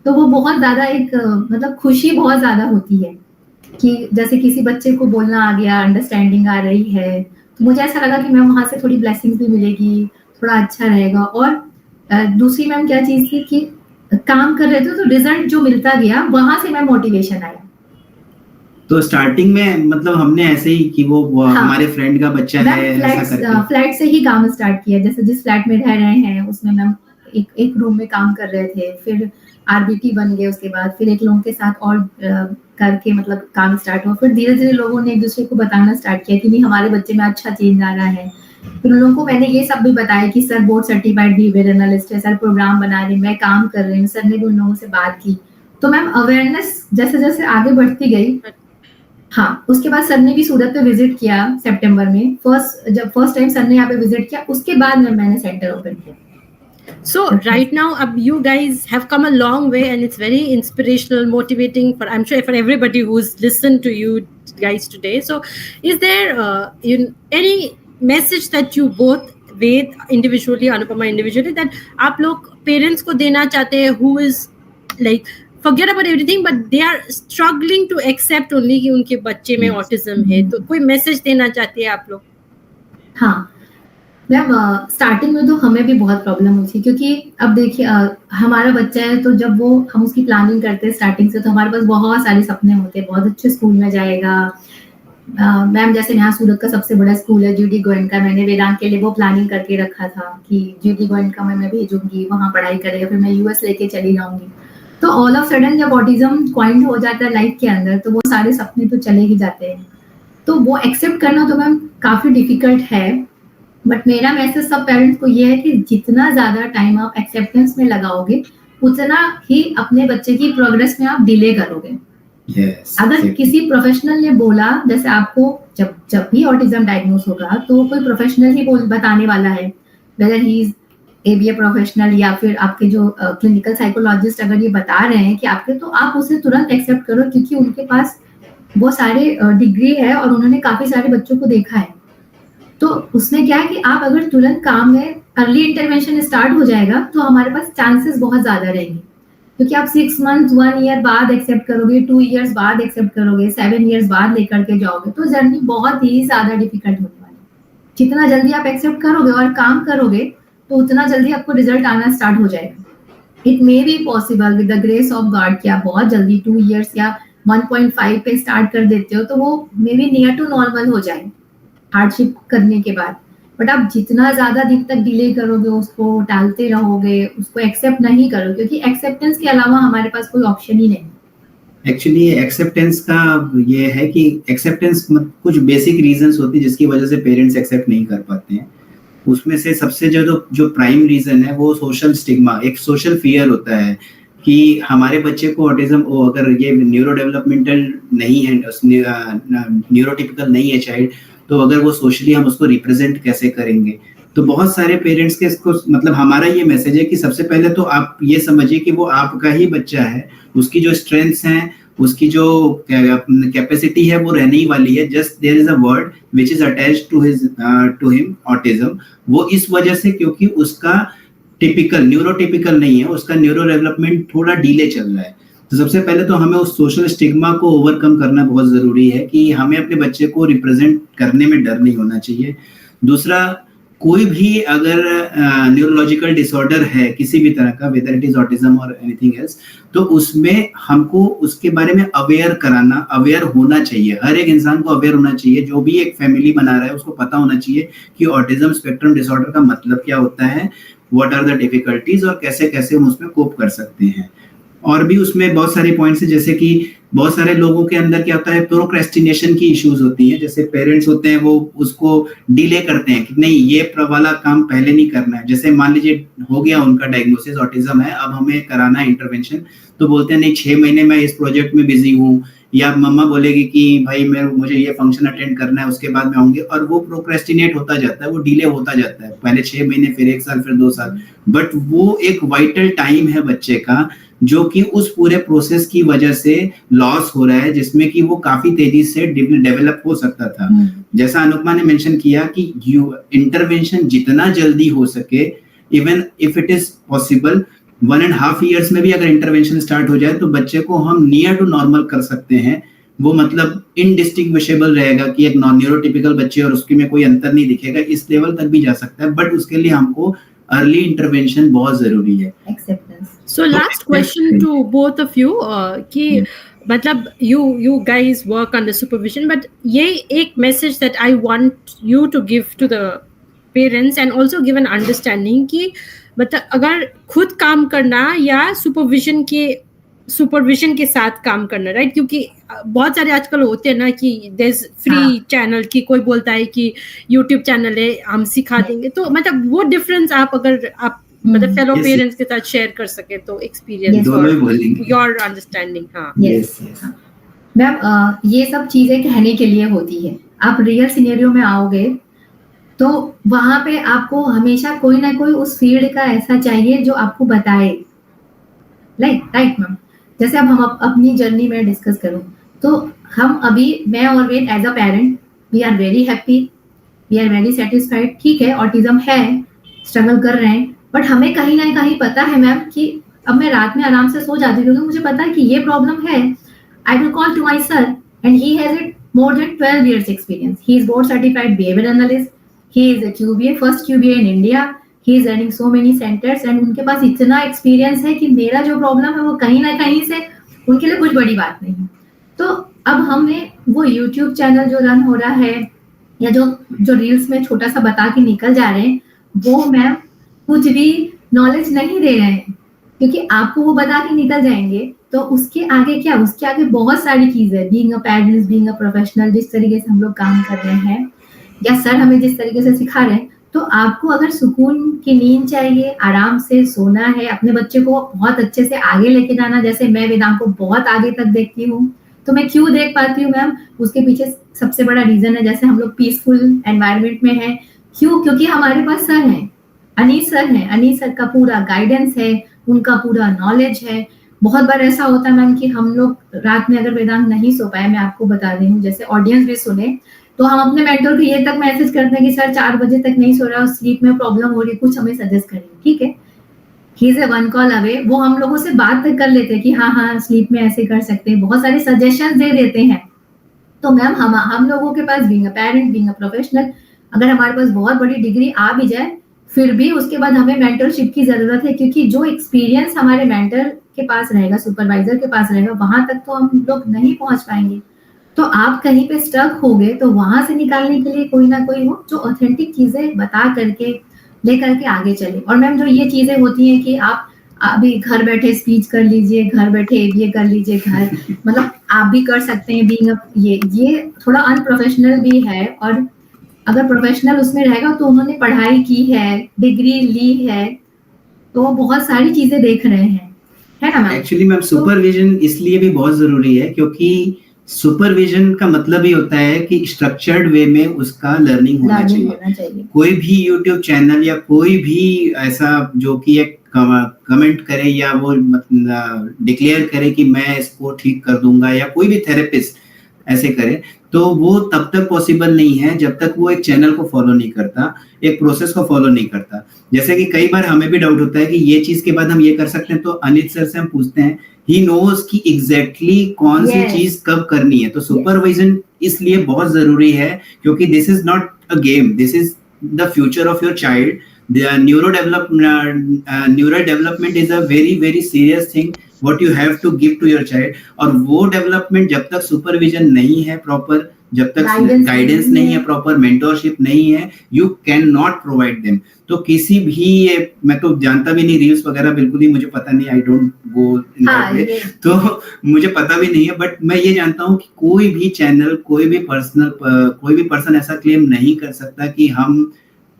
तो वो बहुत ज़्यादा एक मतलब खुशी बहुत ज़्यादा होती है कि जैसे किसी बच्चे को बोलना आ गया, अंडरस्टैंडिंग आ रही है, तो मुझे ऐसा लगा कि मैम वहाँ से थोड़ी ब्लेसिंग्स भी मिलेगी, थोड़ा अच्छा रहेगा। और दूसरी मैम क्या चीज़ थी कि काम कर रहे थे तो रिजल्ट जो मिलता गया, वहाँ से मैम मोटिवेशन आया। तो स्टार्टिंग में मतलब हमने ऐसे ही कि वो हाँ, हमारे फ्रेंड का बच्चा है ऐसा करके फ्लैट से ही काम स्टार्ट किया। जैसे जिस फ्लैट में रह रहे हैं उसमें मैम एक रूम में काम कर रहे थे, फिर आरबीटी बन गए, उसके बाद फिर एक लोगों के साथ और करके मतलब काम स्टार्ट हुआ। फिर धीरे-धीरे लोगों ने एक-दूसरे को बताना स्टार्ट किया कि नहीं हमारे बच्चे में अच्छा चेंज आ रहा है। फिर उन लोगों को मैंने ये सब भी बताया कि sir board certified behaviour analyst है, सर प्रोग्राम बना रहे हैं, मैं काम कर रही हूँ। सर ने भी उन लोगों से बात की। तो मैम अवेयरनेस जैसे-जैसे आगे बढ़ती गई, हाँ, उसके बाद सर ने भी सूरत पे विजिट किया सितंबर में। जब फर्स्ट टाइम सर ने यहाँ पे विजिट किया, उसके बाद में मैंने सेंटर ओपन किया। So right now, you guys have come a long way, and it's very inspirational, motivating for, I'm sure, for everybody who's listened to you guys today. So, is there any message that you both, Ved individually, Anupama individually, that आप लोग parents को देना चाहते हैं, who is like forget about everything, but they are struggling to accept only कि उनके बच्चे में autism है, तो कोई message देना चाहते हैं आप लोग? हाँ मैम, स्टार्टिंग में तो हमें भी बहुत प्रॉब्लम हुई थी, क्योंकि अब देखिए हमारा बच्चा है, तो जब वो हम उसकी प्लानिंग करते हैं स्टार्टिंग से, तो हमारे पास बहुत सारे सपने होते हैं, बहुत अच्छे स्कूल में जाएगा। मैम जैसे यहाँ सूरत का सबसे बड़ा स्कूल है जीडी गोयनका, मैंने वेदांत के लिए वो प्लानिंग करके रखा था कि जीडी गोयनका में मैं भेजूंगी, वहाँ पढ़ाई करेगा, फिर मैं यूएस लेके चली जाऊंगी। तो ऑल ऑफ सडन जब ऑटिज्म क्वाइंट हो जाता है लाइफ के अंदर, तो वो सारे सपने तो चले ही जाते हैं। तो वो एक्सेप्ट करना तो मैम काफ़ी डिफिकल्ट है, बट मेरा मैसेज सब पेरेंट्स को ये है कि जितना ज़्यादा टाइम आप एक्सेप्टेंस में लगाओगे, उतना ही अपने बच्चे की प्रोग्रेस में आप डिले करोगे। अगर किसी प्रोफेशनल ने बोला, जैसे आपको जब भी ऑटिज्म डायग्नोस होगा, तो कोई प्रोफेशनल ही बताने वाला है, weather he is ABA professional या फिर आपके जो क्लिनिकल साइकोलॉजिस्ट अगर ये बता रहे हैं कि आपके, तो आप उसे तुरंत एक्सेप्ट करो, क्योंकि उनके पास वो सारे डिग्री है और उन्होंने काफी सारे बच्चों को देखा है। तो उसमें क्या है कि आप अगर तुरंत काम में अर्ली इंटरवेंशन स्टार्ट हो जाएगा, तो हमारे पास चांसेस बहुत ज्यादा रहेंगे, क्योंकि आप 6 मंथ 1 ईयर बाद एक्सेप्ट करोगे, 2 इयर्स बाद एक्सेप्ट करोगे, 7 इयर्स बाद लेकर के जाओगे, तो जर्नी बहुत ही ज्यादा डिफिकल्ट होने वाली है। जितना जल्दी आप एक्सेप्ट करोगे और काम करोगे, तो उतना जल्दी आपको रिजल्ट आना स्टार्ट हो जाएगा। It may be possible with the grace of God कि आप बहुत जल्दी 2 इयर्स या 1.5 पे स्टार्ट कर देते हो, तो वो maybe near to normal हो जाए हार्डशिप करने के बाद। बट आप जितना ज्यादा दिन तक डिले करोगे, उसको टालते रहोगे, उसको एक्सेप्ट नहीं करोगे, क्योंकि एक्सेप्टेंस के अलावा हमारे पास कोई ऑप्शन ही नहीं। एक्चुअली एक्सेप्टेंस का ये है कि एक्सेप्टेंस कुछ बेसिक रीजंस होती है जिसकी वजह से पेरेंट्स एक्सेप्ट नहीं कर पाते हैं। उसमें से सबसे जो प्राइम रीजन है वो सोशल स्टिग्मा, एक सोशल फियर होता है कि हमारे बच्चे को ऑटिज्म, अगर ये न्यूरो डेवलपमेंटल नहीं है, न्यूरोटिपिकल नहीं है चाइल्ड, तो अगर वो सोशली हम उसको रिप्रेजेंट कैसे करेंगे। तो बहुत सारे पेरेंट्स के इसको मतलब हमारा ये मैसेज है कि सबसे पहले तो आप ये समझिए कि वो आपका ही बच्चा है, उसकी जो स्ट्रेंथ्स हैं, उसकी जो कैपेसिटी है वो रहने ही वाली है। Just there is a word which is attached to him autism, वो इस वजह से क्योंकि उसका न्यूरोटिपिकल नहीं है, उसका न्यूरो डेवलपमेंट थोड़ा डिले चल रहा है। तो सबसे पहले तो हमें उस सोशल स्टिग्मा को ओवरकम करना बहुत जरूरी है कि हमें अपने बच्चे को रिप्रेजेंट करने में डर नहीं होना चाहिए। दूसरा, कोई भी अगर न्यूरोलॉजिकल डिसऑर्डर है किसी भी तरह का, वेदर इट इज ऑटिज्म और एनीथिंग एल्स, तो उसमें हमको उसके बारे में अवेयर होना चाहिए। हर एक इंसान को अवेयर होना चाहिए, जो भी एक फैमिली बना रहा है उसको पता होना चाहिए कि ऑटिज्म स्पेक्ट्रम डिसऑर्डर का मतलब क्या होता है, व्हाट आर द डिफिकल्टीज और कैसे कैसे हम उसमें कोप कर सकते हैं। और भी उसमें बहुत सारे पॉइंट्स हैं, जैसे कि बहुत सारे लोगों के अंदर क्या होता है, प्रोक्रेस्टिनेशन की इश्यूज होती हैं। जैसे पेरेंट्स होते हैं वो उसको डिले करते हैं कि नहीं ये वाला काम पहले नहीं करना है। जैसे मान लीजिए हो गया उनका डायग्नोसिस ऑटिज्म है, अब हमें कराना है इंटरवेंशन, तो बोलते हैं नहीं 6 महीने मैं इस प्रोजेक्ट में बिजी हूँ या मम्मा बोलेगी कि भाई मुझे ये फंक्शन अटेंड करना है, उसके बाद मैं आऊंगी, और वो प्रोक्रेस्टिनेट होता जाता है, वो डिले होता जाता है, पहले 6 महीने, फिर 1 साल, फिर 2 साल। बट वो एक वाइटल टाइम है बच्चे का, जो कि उस पूरे प्रोसेस की वजह से लॉस हो रहा है, जिसमें कि वो काफी तेजी से डेवलप हो सकता था। जैसा अनुपमा ने मेंशन किया कि इंटरवेंशन जितना जल्दी हो सके, even if it is possible 1.5 years में भी अगर इंटरवेंशन स्टार्ट हो जाए तो बच्चे को हम नियर टू नॉर्मल कर सकते हैं। वो मतलब इनडिस्टिंग्विशेबल रहेगा कि एक नॉन न्यूरोटिपिकल बच्चे और उसके में कोई अंतर नहीं दिखेगा, इस लेवल तक भी जा सकता है। बट उसके लिए हमको अर्ली इंटरवेंशन बहुत जरूरी है। So last question to both of you, कि मतलब you guys work under supervision, but ये एक message that I want you to give to the parents and also give an understanding कि मतलब अगर खुद काम करना या सुपरविजन के साथ काम करना, राइट? क्योंकि बहुत सारे आजकल होते हैं ना कि देयर फ्री चैनल, की कोई बोलता है कि यूट्यूब चैनल है हम सिखा देंगे, तो मतलब वो डिफरेंस आप अगर आप मतलब फेलो पेरेंट्स के साथ शेयर कर सके तो एक्सपीरियंस और योर अंडरस्टैंडिंग। हाँ, यस मैम, ये सब चीजें कहने के लिए होती है। आप रियल सिनेरियो में आओगे तो वहां पे आपको हमेशा कोई ना कोई उस फील्ड का ऐसा चाहिए जो आपको बताए, राइट मैम? जैसे अब हम अपनी जर्नी में डिस्कस करूं तो हम अभी, मैं और Ved as a parent, we are very happy, we are very satisfied. ठीक है, ऑटिज्म है, स्ट्रगल कर रहे हैं, बट हमें कहीं ना कहीं पता है मैम कि अब मैं रात में आराम से सो जाती हूँ क्योंकि मुझे पता है कि ये प्रॉब्लम है। I will call to my sir and he has it more than 12 years experience. He is board certified behavior analyst. He is a QBA, first QBA in India. He is running so many centers and उनके पास इतना experience है कि मेरा जो problem है वो कहीं ना कहीं से उनके लिए कुछ बड़ी बात नहीं है। तो अब हमने वो यूट्यूब चैनल जो रन हो रहा है या जो रील्स में छोटा सा बता के निकल जा रहे हैं, वो मैम कुछ भी नॉलेज नहीं दे रहे हैं, क्योंकि आपको वो बता के निकल जाएंगे तो उसके आगे क्या, उसके आगे बहुत सारी चीजें, being a parents, being a professional, जिस तरीके से हम लोग काम कर रहे हैं या सर हमें जिस तरीके से सिखा रहे हैं, तो आपको अगर सुकून की नींद चाहिए, आराम से सोना है, अपने बच्चे को बहुत अच्छे से आगे लेके जाना, जैसे मैं वेदांत को बहुत आगे तक देखती हूँ, तो मैं क्यों देख पाती हूँ मैम, उसके पीछे सबसे बड़ा रीजन है, जैसे हम लोग पीसफुल एनवायरनमेंट में है, क्यों? क्योंकि हमारे पास सर है, अनीस सर का पूरा गाइडेंस है, उनका पूरा नॉलेज है। बहुत बार ऐसा होता है मैम कि हम लोग रात में अगर वेदांत नहीं सो पाए, मैं आपको बता रही हूँ, जैसे ऑडियंस भी सुने, तो हम अपने मेंटर को ये तक मैसेज करते हैं कि सर 4 बजे तक नहीं सो रहा, स्लीप में प्रॉब्लम हो रही है, कुछ हमें सजेस्ट करिए। ठीक है, he is a 1 call away, वो हम लोगों से बात तक कर लेते हैं कि हाँ स्लीप में ऐसे कर सकते हैं, बहुत सारे सजेशन दे देते हैं। तो मैम हम लोगों के पास, being a parent, being a professional, अगर हमारे पास बहुत बड़ी डिग्री आ भी जाए, फिर भी उसके बाद हमें मेंटरशिप की जरूरत है, क्योंकि जो एक्सपीरियंस हमारे मेंटर के पास रहेगा, सुपरवाइजर के पास रहेगा, वहां तक तो हम लोग नहीं पहुंच पाएंगे। तो आप कहीं पे स्टक हो गए तो वहां से निकालने के लिए कोई ना कोई हो जो ऑथेंटिक चीजें बता करके लेकर के आगे चले। और मैम जो ये चीजें होती हैं कि आप अभी घर बैठे स्पीच कर लीजिए, घर बैठे ये कर लीजिए, घर मतलब आप भी कर सकते हैं, बीइंग ये थोड़ा अनप्रोफेशनल भी है। और अगर प्रोफेशनल उसमें रहेगा तो उन्होंने पढ़ाई की है, डिग्री ली है, तो बहुत सारी चीजें देख रहे हैं, है ना मैम? एक्चुअली मैम सुपरविजन इसलिए भी बहुत जरूरी है क्योंकि सुपरविजन का मतलब ही होता है कि स्ट्रक्चर्ड वे में उसका लर्निंग होना चाहिए। कोई भी यूट्यूब चैनल या कोई भी ऐसा जो कि एक कमेंट करे या वो डिक्लेयर करे कि मैं इसको ठीक कर दूंगा, या कोई भी थेरेपिस्ट ऐसे करे, तो वो तब तक पॉसिबल नहीं है जब तक वो एक चैनल को फॉलो नहीं करता, एक प्रोसेस को फॉलो नहीं करता। जैसे कि कई बार हमें भी डाउट होता है कि ये चीज के बाद हम ये कर सकते हैं, तो अनित सर से हम पूछते हैं, ही नोज कि एग्जैक्टली कौन सी चीज कब करनी है। तो सुपरविजन इसलिए बहुत जरूरी है क्योंकि this is not a game, this is the future of your child. Neuro development is a very very serious thing what you have to give to your child, और वो डेवलपमेंट जब तक सुपरविजन नहीं है प्रॉपर, जब तक guidance नहीं है प्रॉपर, मेंटरशिप नहीं है, you can not provide them. तो किसी भी, मैं तो जानता भी नहीं रील्स वगैरह, बिल्कुल ही मुझे पता नहीं, I don't go in that way, तो मुझे पता भी नहीं है। बट मैं ये जानता हूँ कि कोई भी चैनल, कोई भी पर्सन ऐसा क्लेम नहीं कर सकता कि हम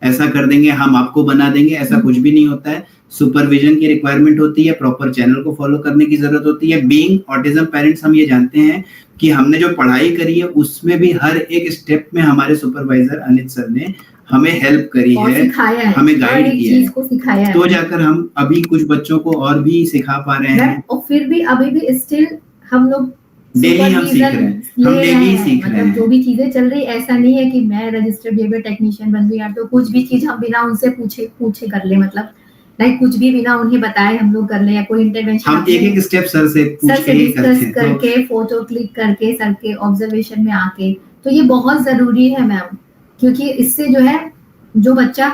ऐसा कर देंगे, हम आपको बना देंगे, ऐसा कुछ भी नहीं होता है। सुपरविजन की रिक्वायरमेंट होती है, प्रॉपर चैनल को फॉलो करने की जरूरत होती है। बीइंग ऑटिज्म पेरेंट्स हम ये जानते हैं कि हमने जो पढ़ाई करी है उसमें भी हर एक स्टेप में हमारे सुपरवाइजर अनित सर ने हमें हेल्प करी है, हमें गाइड किया है, को सिखाया है, तो जाकर हम अभी कुछ बच्चों को और भी सिखा पा रहे हैं। और फिर भी अभी भी स्टिल हम लोग डेली हम सीख रहे हैं, हम डेली सीख रहे हैं। जो भी चीजें चल रही, ऐसा नहीं है कि मैं रजिस्टर्ड बिहेवियर टेक्नीशियन बन गई या तो कुछ भी चीज हम बिना उनसे पूछे कर ले, मतलब लाइक कुछ भी बिना उन्हें बताए हम लोग कर ले, या कोई इंटरवेंशन हम एक एक स्टेप सर से पूछ के डिस्कस करके, फोटो क्लिक करके, सर के ऑब्जर्वेशन में आके, तो ये बहुत जरूरी है मैम, क्योंकि इससे जो है जो बच्चा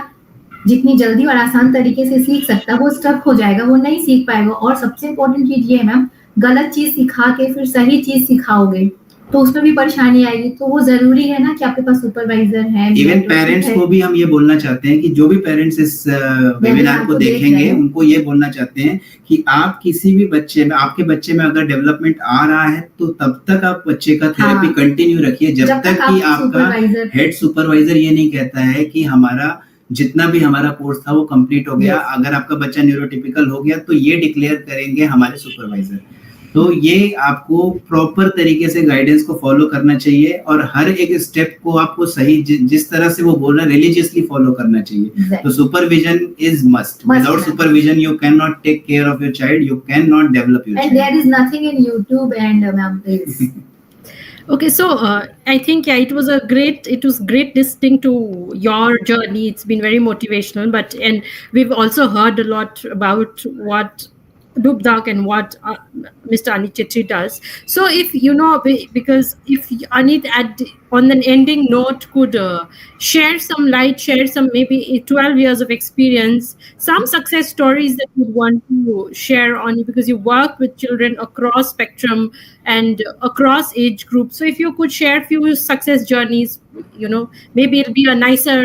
जितनी जल्दी और आसान तरीके से सीख सकता है वो स्टक हो जाएगा, वो नहीं सीख पाएगा। और सबसे इम्पोर्टेंट चीज ये है मैम, गलत चीज सिखा के फिर सही चीज सिखाओगे तो उसमें भी परेशानी आएगी। तो वो जरूरी है ना कि आपके पास सुपरवाइजर है। इवन पेरेंट्स को भी हम ये बोलना चाहते हैं कि जो भी पेरेंट्स इस वेबिनार को देखेंगे उनको ये बोलना चाहते हैं कि आप किसी भी बच्चे में, आपके बच्चे में अगर डेवलपमेंट आ रहा है तो तब तक आप बच्चे का थेरेपी कंटिन्यू रखिए, जब तक कि आपका हेड सुपरवाइजर ये नहीं कहता है कि हमारा जितना भी हमारा कोर्स था वो कंप्लीट हो गया। अगर आपका बच्चा न्यूरोटिपिकल हो गया तो ये डिक्लेयर करेंगे हमारे सुपरवाइजर। तो ये आपको प्रॉपर तरीके से गाइडेंस को फॉलो करना चाहिए और हर एक स्टेप को आपको सही जिस तरह से वो बोल रहे हैं रिलीजियसली फॉलो करना चाहिए। तो supervision is must. Without supervision you can not take care of your child, you can not develop your child. And there is nothing in YouTube and ma'am please. Okay, so I think it was great listening to your journey. It's been very motivational, and we've also heard a lot about what Lubdhak and what Mr. Anit Chetri does. So if because if Anit on an ending note could share some light, share some maybe 12 years of experience, some success stories that you'd want to share on, because you work with children across spectrum and across age groups. So if you could share few success journeys, maybe it'll be a nicer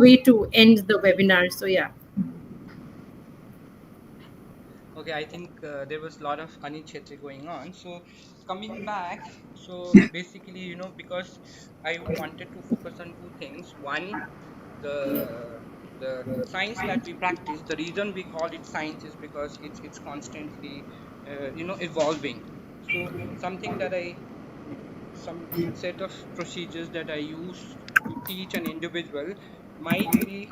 way to end the webinar. So yeah. Okay, I think there was a lot of Anit Chetri going on. So coming back, so basically, because I wanted to focus on two things. One, the science that we practice. The reason we call it science is because it's constantly, evolving. So some set of procedures that I use to teach an individual might be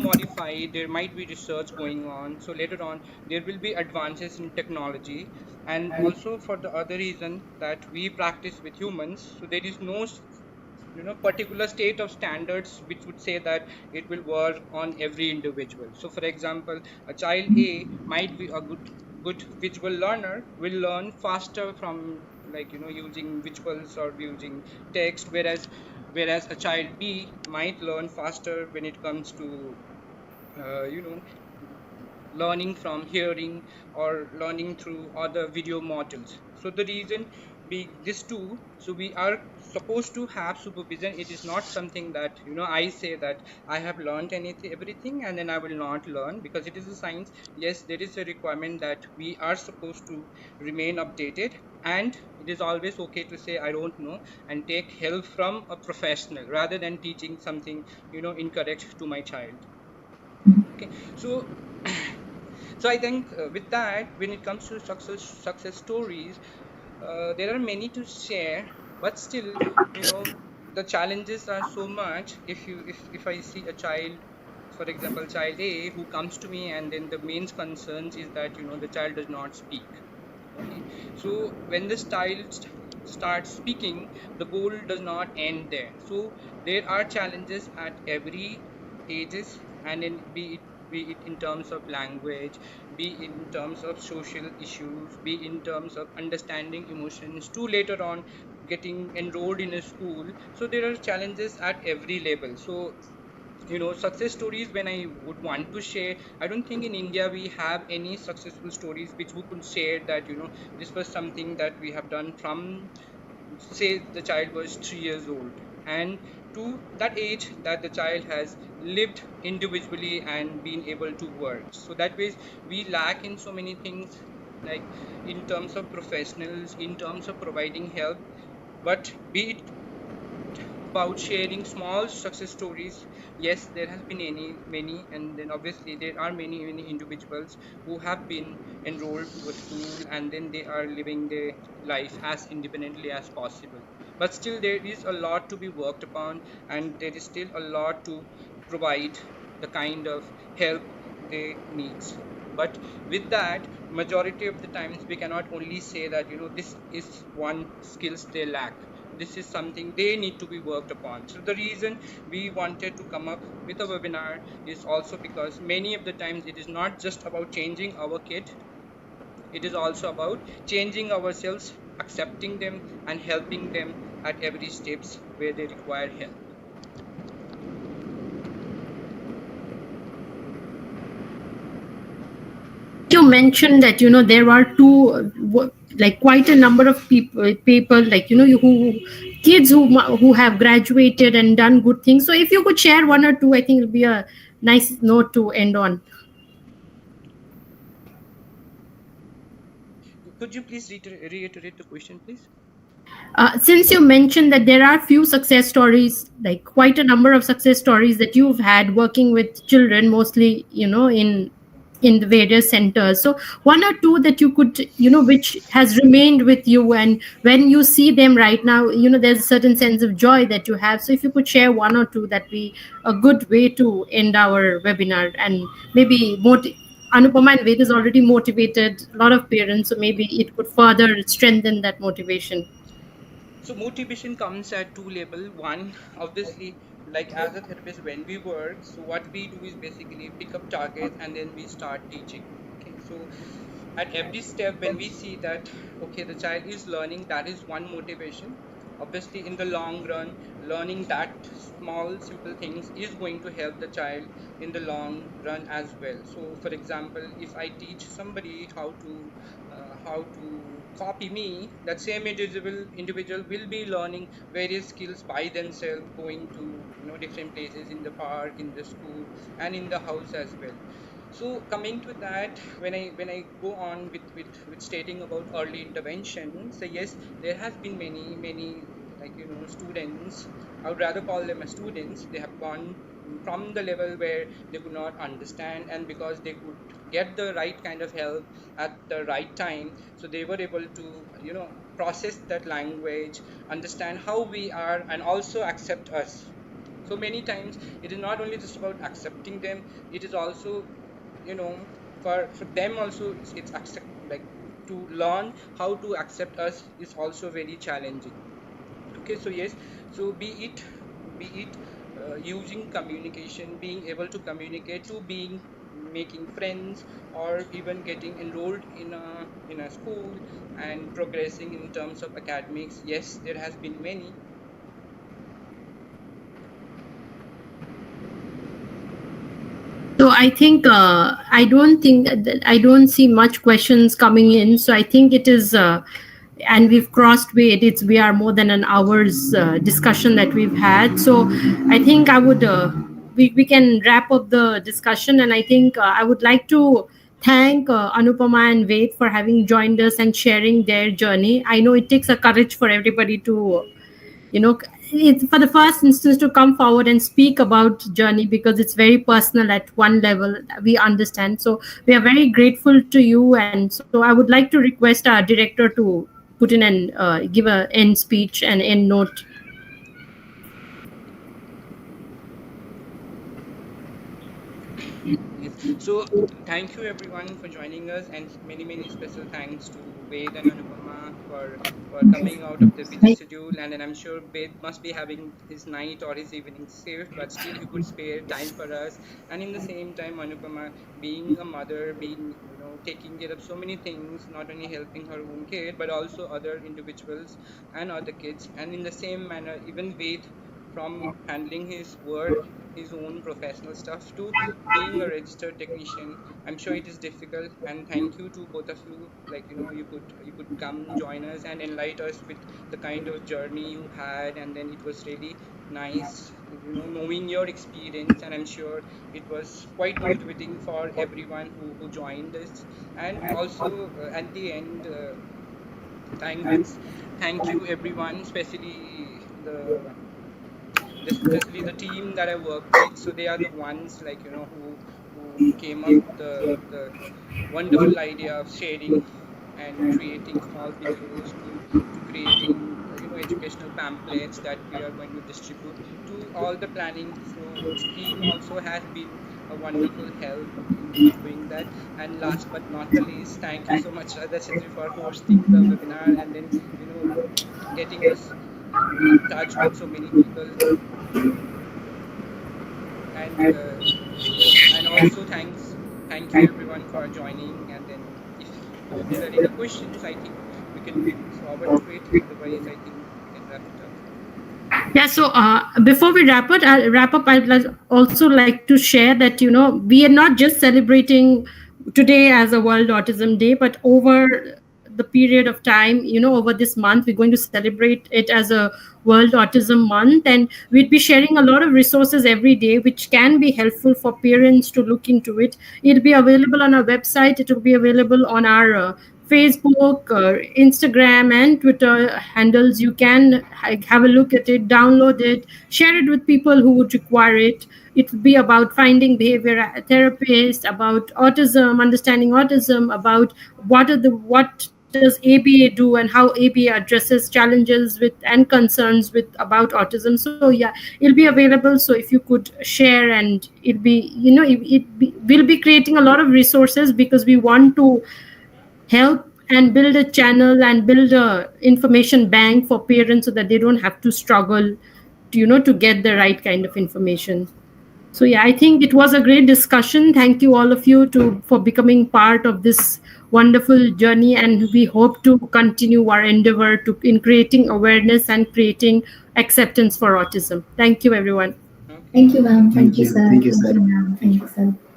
modified. There might be research going on, so later on there will be advances in technology. And also for the other reason that we practice with humans, so there is no particular state of standards which would say that it will work on every individual. So for example, a child A might be a good visual learner, will learn faster from using visuals or using text, whereas a child B might learn faster when it comes to learning from hearing or learning through other video modules. So the reason being this too, so we are supposed to have supervision. It is not something that I say that I have learned everything and then I will not learn, because it is a science. Yes, there is a requirement that we are supposed to remain updated, and it is always okay to say I don't know and take help from a professional rather than teaching something incorrect to my child. Okay, so so I think with that, when it comes to success stories, there are many to share, but still the challenges are so much. If I see a child, for example child A, who comes to me, and then the main concerns is that the child does not speak. Okay, so when this child starts speaking, the goal does not end there. So there are challenges at every ages, and be it in terms of language, be in terms of social issues, be in terms of understanding emotions, to later on getting enrolled in a school. So there are challenges at every level. So success stories, when I would want to share, I don't think in India we have any successful stories which we could share that this was something that we have done from, say, the child was 3 years old and to that age that the child has lived individually and been able to work. So that way we lack in so many things, like in terms of professionals, in terms of providing help, but be it about sharing small success stories. Yes, there has been many, and then obviously there are many individuals who have been enrolled to a school and then they are living their life as independently as possible. But still, there is a lot to be worked upon, and there is still a lot to provide the kind of help they needs. But with that, majority of the times we cannot only say that this is one skills they lack, this is something they need to be worked upon. So the reason we wanted to come up with a webinar is also because many of the times it is not just about changing our kid, it is also about changing ourselves, accepting them and helping them at every steps where they require help. You mentioned that there are like quite a number of people like who kids who have graduated and done good things. So if you could share one or two, I think it'll be a nice note to end on. Could you please reiterate the question, please? Since you mentioned that there are few success stories, like quite a number of success stories that you've had working with children, mostly in the various centers. So one or two that you could, which has remained with you, and when you see them right now, there's a certain sense of joy that you have. So if you could share one or two, that'd be a good way to end our webinar, and maybe Anupama and Ved has already motivated a lot of parents, so maybe it could further strengthen that motivation. So motivation comes at two level. One, obviously, like as a therapist, when we work, so what we do is basically pick up targets and then we start teaching. Okay, so at every step when we see that okay, the child is learning, that is one motivation. Obviously, in the long run, learning that small simple things is going to help the child in the long run as well. So for example, if I teach somebody how to copy me, that same individual will be learning various skills by themselves, going to different places, in the park, in the school and in the house as well. So coming to that, when I go on with stating about early intervention, so yes, there has been many like students, I would rather call them as students. They have gone from the level where they could not understand, and because they could get the right kind of help at the right time, so they were able to process that language, understand how we are, and also accept us. So many times it is not only just about accepting them, it is also for them also, it's accept, like to learn how to accept us is also very challenging. Okay, so yes, so be it using communication, being able to communicate, to being making friends, or even getting enrolled in a school and progressing in terms of academics. Yes, there has been many. So I think I don't see much questions coming in. So I think it is, and we've crossed way. We are more than an hour's discussion that we've had. So I think we can wrap up the discussion, and I think I would like to thank Anupama and Ved for having joined us and sharing their journey. I know it takes a courage for everybody to it's for the first instance to come forward and speak about journey, because it's very personal at one level, we understand. So we are very grateful to you, and so I would like to request our director to put in and give a end speech and end note. Yes. So thank you everyone for joining us, and many special thanks to Ved and Anupama for coming out of their busy schedule. And then I'm sure Ved must be having his night or his evening shift, but still he could spare time for us. And in the same time, Anupama, being a mother, being taking care of so many things, not only helping her own kid but also other individuals and other kids. And in the same manner, even Ved, from handling his work, his own professional stuff, to being a registered technician. I'm sure it is difficult, and thank you to both of you. Like you could come join us and enlighten us with the kind of journey you had, and then it was really nice knowing your experience. And I'm sure it was quite motivating for everyone who joined us. And also at the end, thank you everyone, especially especially the team that I work with. So they are the ones, like, who came up the wonderful idea of sharing and creating small videos to creating educational pamphlets that we are going to distribute to all the planning. So team also has been a wonderful help in doing that. And last but not the least, thank you so much, Adashiji, for hosting the webinar, and then getting us in touch with so many people. And and also thank you everyone for joining. And then if there are any questions, I think we can move forward to it. Otherwise, I think we can wrap it up. Yeah, so before we wrap up, I'd also like to share that we are not just celebrating today as a World Autism Day, but over the period of time, over this month, we're going to celebrate it as a World Autism Month, and we'd be sharing a lot of resources every day, which can be helpful for parents to look into it. It'll be available on our website. It will be available on our Facebook, Instagram, and Twitter handles. You can have a look at it, download it, share it with people who would require it. It would be about finding behavior therapists, about autism, understanding autism, about what does ABA do and how ABA addresses challenges with and concerns with about autism. So yeah, it'll be available. So if you could share, and it'll be we'll be creating a lot of resources because we want to help and build a channel and build a information bank for parents so that they don't have to struggle to to get the right kind of information. So yeah, I think it was a great discussion. Thank you all of you for becoming part of this wonderful journey, and we hope to continue our endeavor to in creating awareness and creating acceptance for autism. Thank you everyone. Thank you, ma'am. Thank you, sir. Thank you, Thank sir. you, ma'am. Thank you, sir.